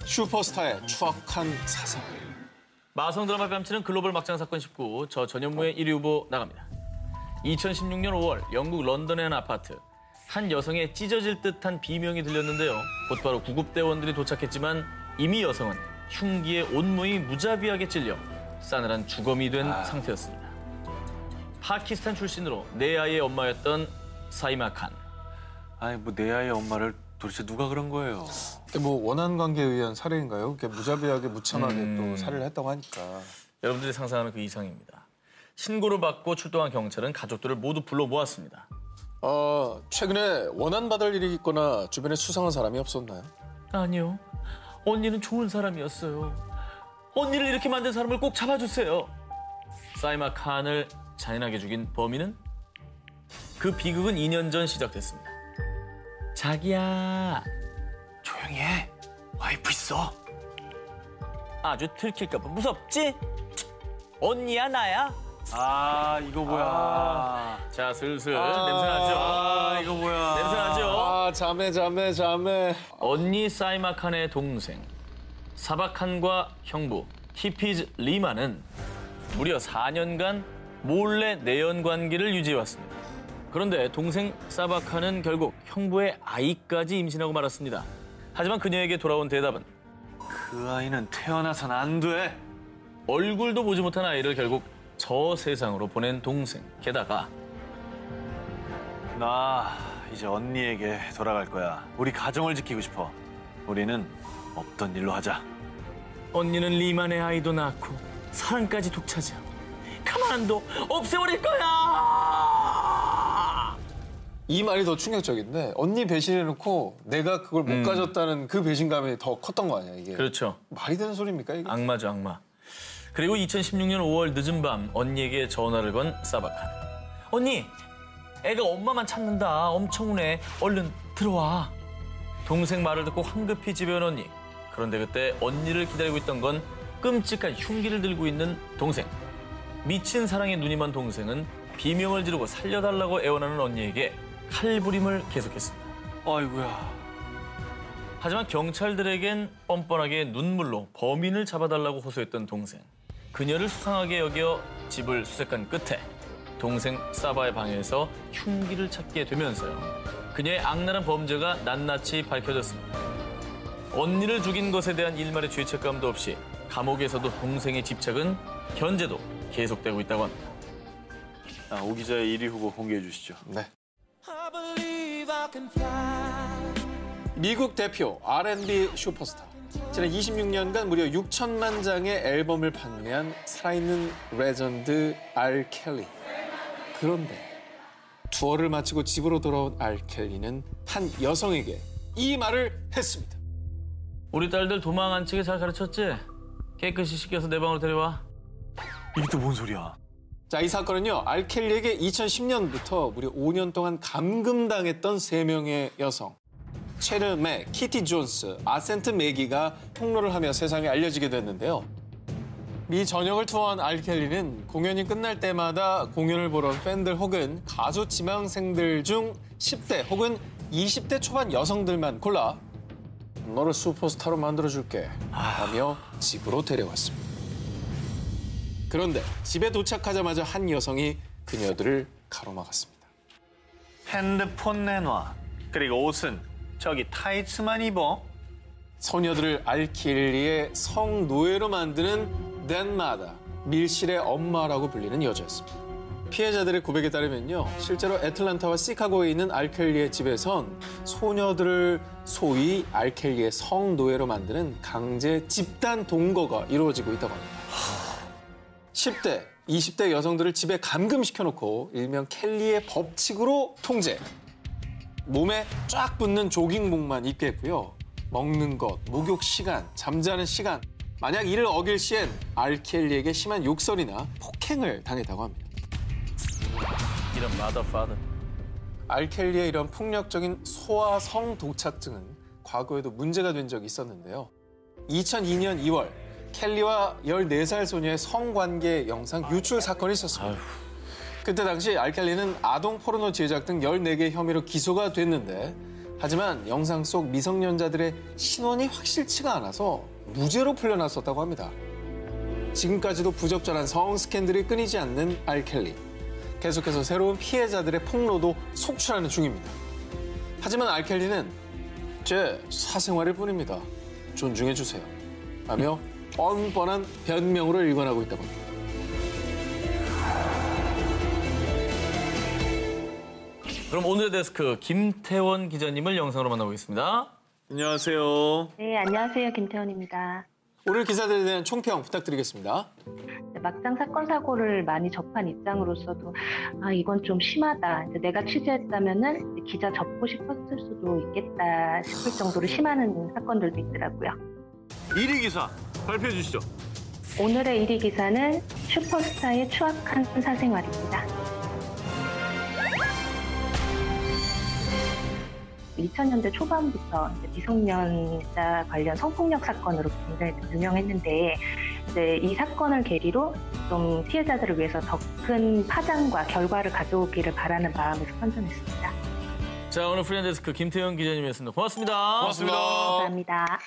슈퍼스타의 추악한 사상. 마성 드라마 뺨치는 글로벌 막장 사건 19. 저 전현무의 1위 후보 나갑니다. 2016년 5월 영국 런던의 한 아파트. 한 여성의 찢어질 듯한 비명이 들렸는데요. 곧바로 구급대원들이 도착했지만 이미 여성은 흉기에 온몸이 무자비하게 찔려 싸늘한 주검이 된 상태였습니다. 파키스탄 출신으로 네 아이의 엄마였던 사이마 칸. 아니, 뭐 내 아이의 엄마를 도대체 누가 그런 거예요? 뭐 원한 관계에 의한 살해인가요? 무자비하게 무참하게 또 살해를 했다고 하니까. 여러분들이 상상하는 그 이상입니다. 신고를 받고 출동한 경찰은 가족들을 모두 불러 모았습니다. 최근에 원한 받을 일이 있거나 주변에 수상한 사람이 없었나요? 아니요. 언니는 좋은 사람이었어요. 언니를 이렇게 만든 사람을 꼭 잡아주세요. 사이마 칸을 잔인하게 죽인 범인은? 그 비극은 2년 전 시작됐습니다. 자기야. 조용히 해. 와이프 있어. 아주 들킬까 봐 무섭지? 언니야 나야? 이거 뭐야. 자, 슬슬 냄새나죠? 이거 뭐야. 냄새나죠? 자매. 언니 사이마 칸의 동생 사바 칸과 형부 히피즈 리마는 무려 4년간 몰래 내연 관계를 유지해왔습니다. 그런데 동생 사바 칸은 결국 형부의 아이까지 임신하고 말았습니다. 하지만 그녀에게 돌아온 대답은 그 아이는 태어나선 안 돼. 얼굴도 보지 못한 아이를 결국 저 세상으로 보낸 동생. 게다가 나 이제 언니에게 돌아갈 거야. 우리 가정을 지키고 싶어. 우리는 없던 일로 하자. 언니는 리만의 아이도 낳고 사랑까지 독차지하 가만도 없애버릴 거야. 이 말이 더 충격적인데 언니 배신해놓고 내가 그걸 못 가졌다는 그 배신감이 더 컸던 거 아니야 이게. 그렇죠. 말이 되는 소리입니까 이게? 악마죠, 악마. 그리고 2016년 5월 늦은 밤 언니에게 전화를 건 사바칸. 언니, 애가 엄마만 찾는다. 엄청 우네. 얼른 들어와. 동생 말을 듣고 황급히 집에 온 언니. 그런데 그때 언니를 기다리고 있던 건 끔찍한 흉기를 들고 있는 동생. 미친 사랑에 눈이 먼 동생은 비명을 지르고 살려달라고 애원하는 언니에게 칼부림을 계속했습니다. 아이고야. 하지만 경찰들에겐 뻔뻔하게 눈물로 범인을 잡아달라고 호소했던 동생. 그녀를 수상하게 여겨 집을 수색한 끝에 동생 사바의 방에서 흉기를 찾게 되면서요. 그녀의 악랄한 범죄가 낱낱이 밝혀졌습니다. 언니를 죽인 것에 대한 일말의 죄책감도 없이 감옥에서도 동생의 집착은 현재도 계속되고 있다고 합니다. 오 기자의 1위 후보 공개해 주시죠. 네. 미국 대표 R&B 슈퍼스타. 지난 26년간 무려 6천만 장의 앨범을 판매한 살아있는 레전드 R. 켈리. 그런데 투어를 마치고 집으로 돌아온 R. 켈리는 한 여성에게 이 말을 했습니다. 우리 딸들 도망 안 치게 잘 가르쳤지? 깨끗이 씻겨서 내 방으로 데려와. 이게 또 뭔 소리야? 자, 이 사건은요. R. 켈리에게 2010년부터 무려 5년 동안 감금당했던 3명의 여성. 체르 맥, 키티 존스, 아센트 매기가 폭로를 하며 세상에 알려지게 됐는데요. 미 전역을 투어한 알켈리는 공연이 끝날 때마다 공연을 보러 온 팬들 혹은 가수 지망생들 중 10대 혹은 20대 초반 여성들만 골라 너를 슈퍼스타로 만들어줄게 하며 집으로 데려왔습니다. 그런데 집에 도착하자마자 한 여성이 그녀들을 가로막았습니다. 핸드폰 내놔. 그리고 옷은 저기 타이츠만 입어. 소녀들을 알켈리의 성노예로 만드는 댄마다, 밀실의 엄마라고 불리는 여자였습니다. 피해자들의 고백에 따르면요, 실제로 애틀란타와 시카고에 있는 알켈리의 집에선 소녀들을 소위 알켈리의 성노예로 만드는 강제 집단 동거가 이루어지고 있다고 합니다. 10대, 20대 여성들을 집에 감금시켜놓고 일명 켈리의 법칙으로 통제. 몸에 쫙 붙는 조깅복만 입게 했고요. 먹는 것, 목욕 시간, 잠자는 시간. 만약 이를 어길 시엔 알켈리에게 심한 욕설이나 폭행을 당했다고 합니다. 이런 마더파더. 알켈리의 이런 폭력적인 소아 성도착증은 과거에도 문제가 된 적이 있었는데요. 2002년 2월 켈리와 14살 소녀의 성관계 영상 유출 사건이 있었습니다. 그때 당시 알켈리는 아동 포르노 제작 등 14개 혐의로 기소가 됐는데 하지만 영상 속 미성년자들의 신원이 확실치가 않아서 무죄로 풀려났었다고 합니다. 지금까지도 부적절한 성 스캔들이 끊이지 않는 알켈리. 계속해서 새로운 피해자들의 폭로도 속출하는 중입니다. 하지만 알켈리는 제 사생활일 뿐입니다. 존중해주세요. 하며 뻔뻔한 변명으로 일관하고 있다고 합니다. 그럼 오늘의 데스크 김태원 기자님을 영상으로 만나보겠습니다. 안녕하세요. 네, 안녕하세요. 김태원입니다. 오늘 기사들에 대한 총평 부탁드리겠습니다. 막상 사건 사고를 많이 접한 입장으로서도 이건 좀 심하다. 내가 취재했다면은 기자 접고 싶었을 수도 있겠다 싶을 정도로 심한 사건들도 있더라고요. 1위 기사 발표해 주시죠. 오늘의 1위 기사는 슈퍼스타의 추악한 사생활입니다. 2000년대 초반부터 미성년자 관련 성폭력 사건으로 굉장히 유명했는데 이제 이 사건을 계기로 좀 피해자들을 위해서 더 큰 파장과 결과를 가져오기를 바라는 마음에서 선정했습니다. 자, 오늘 프리랜서데스크 김태원 기자님이었습니다. 고맙습니다. 고맙습니다. 감사합니다.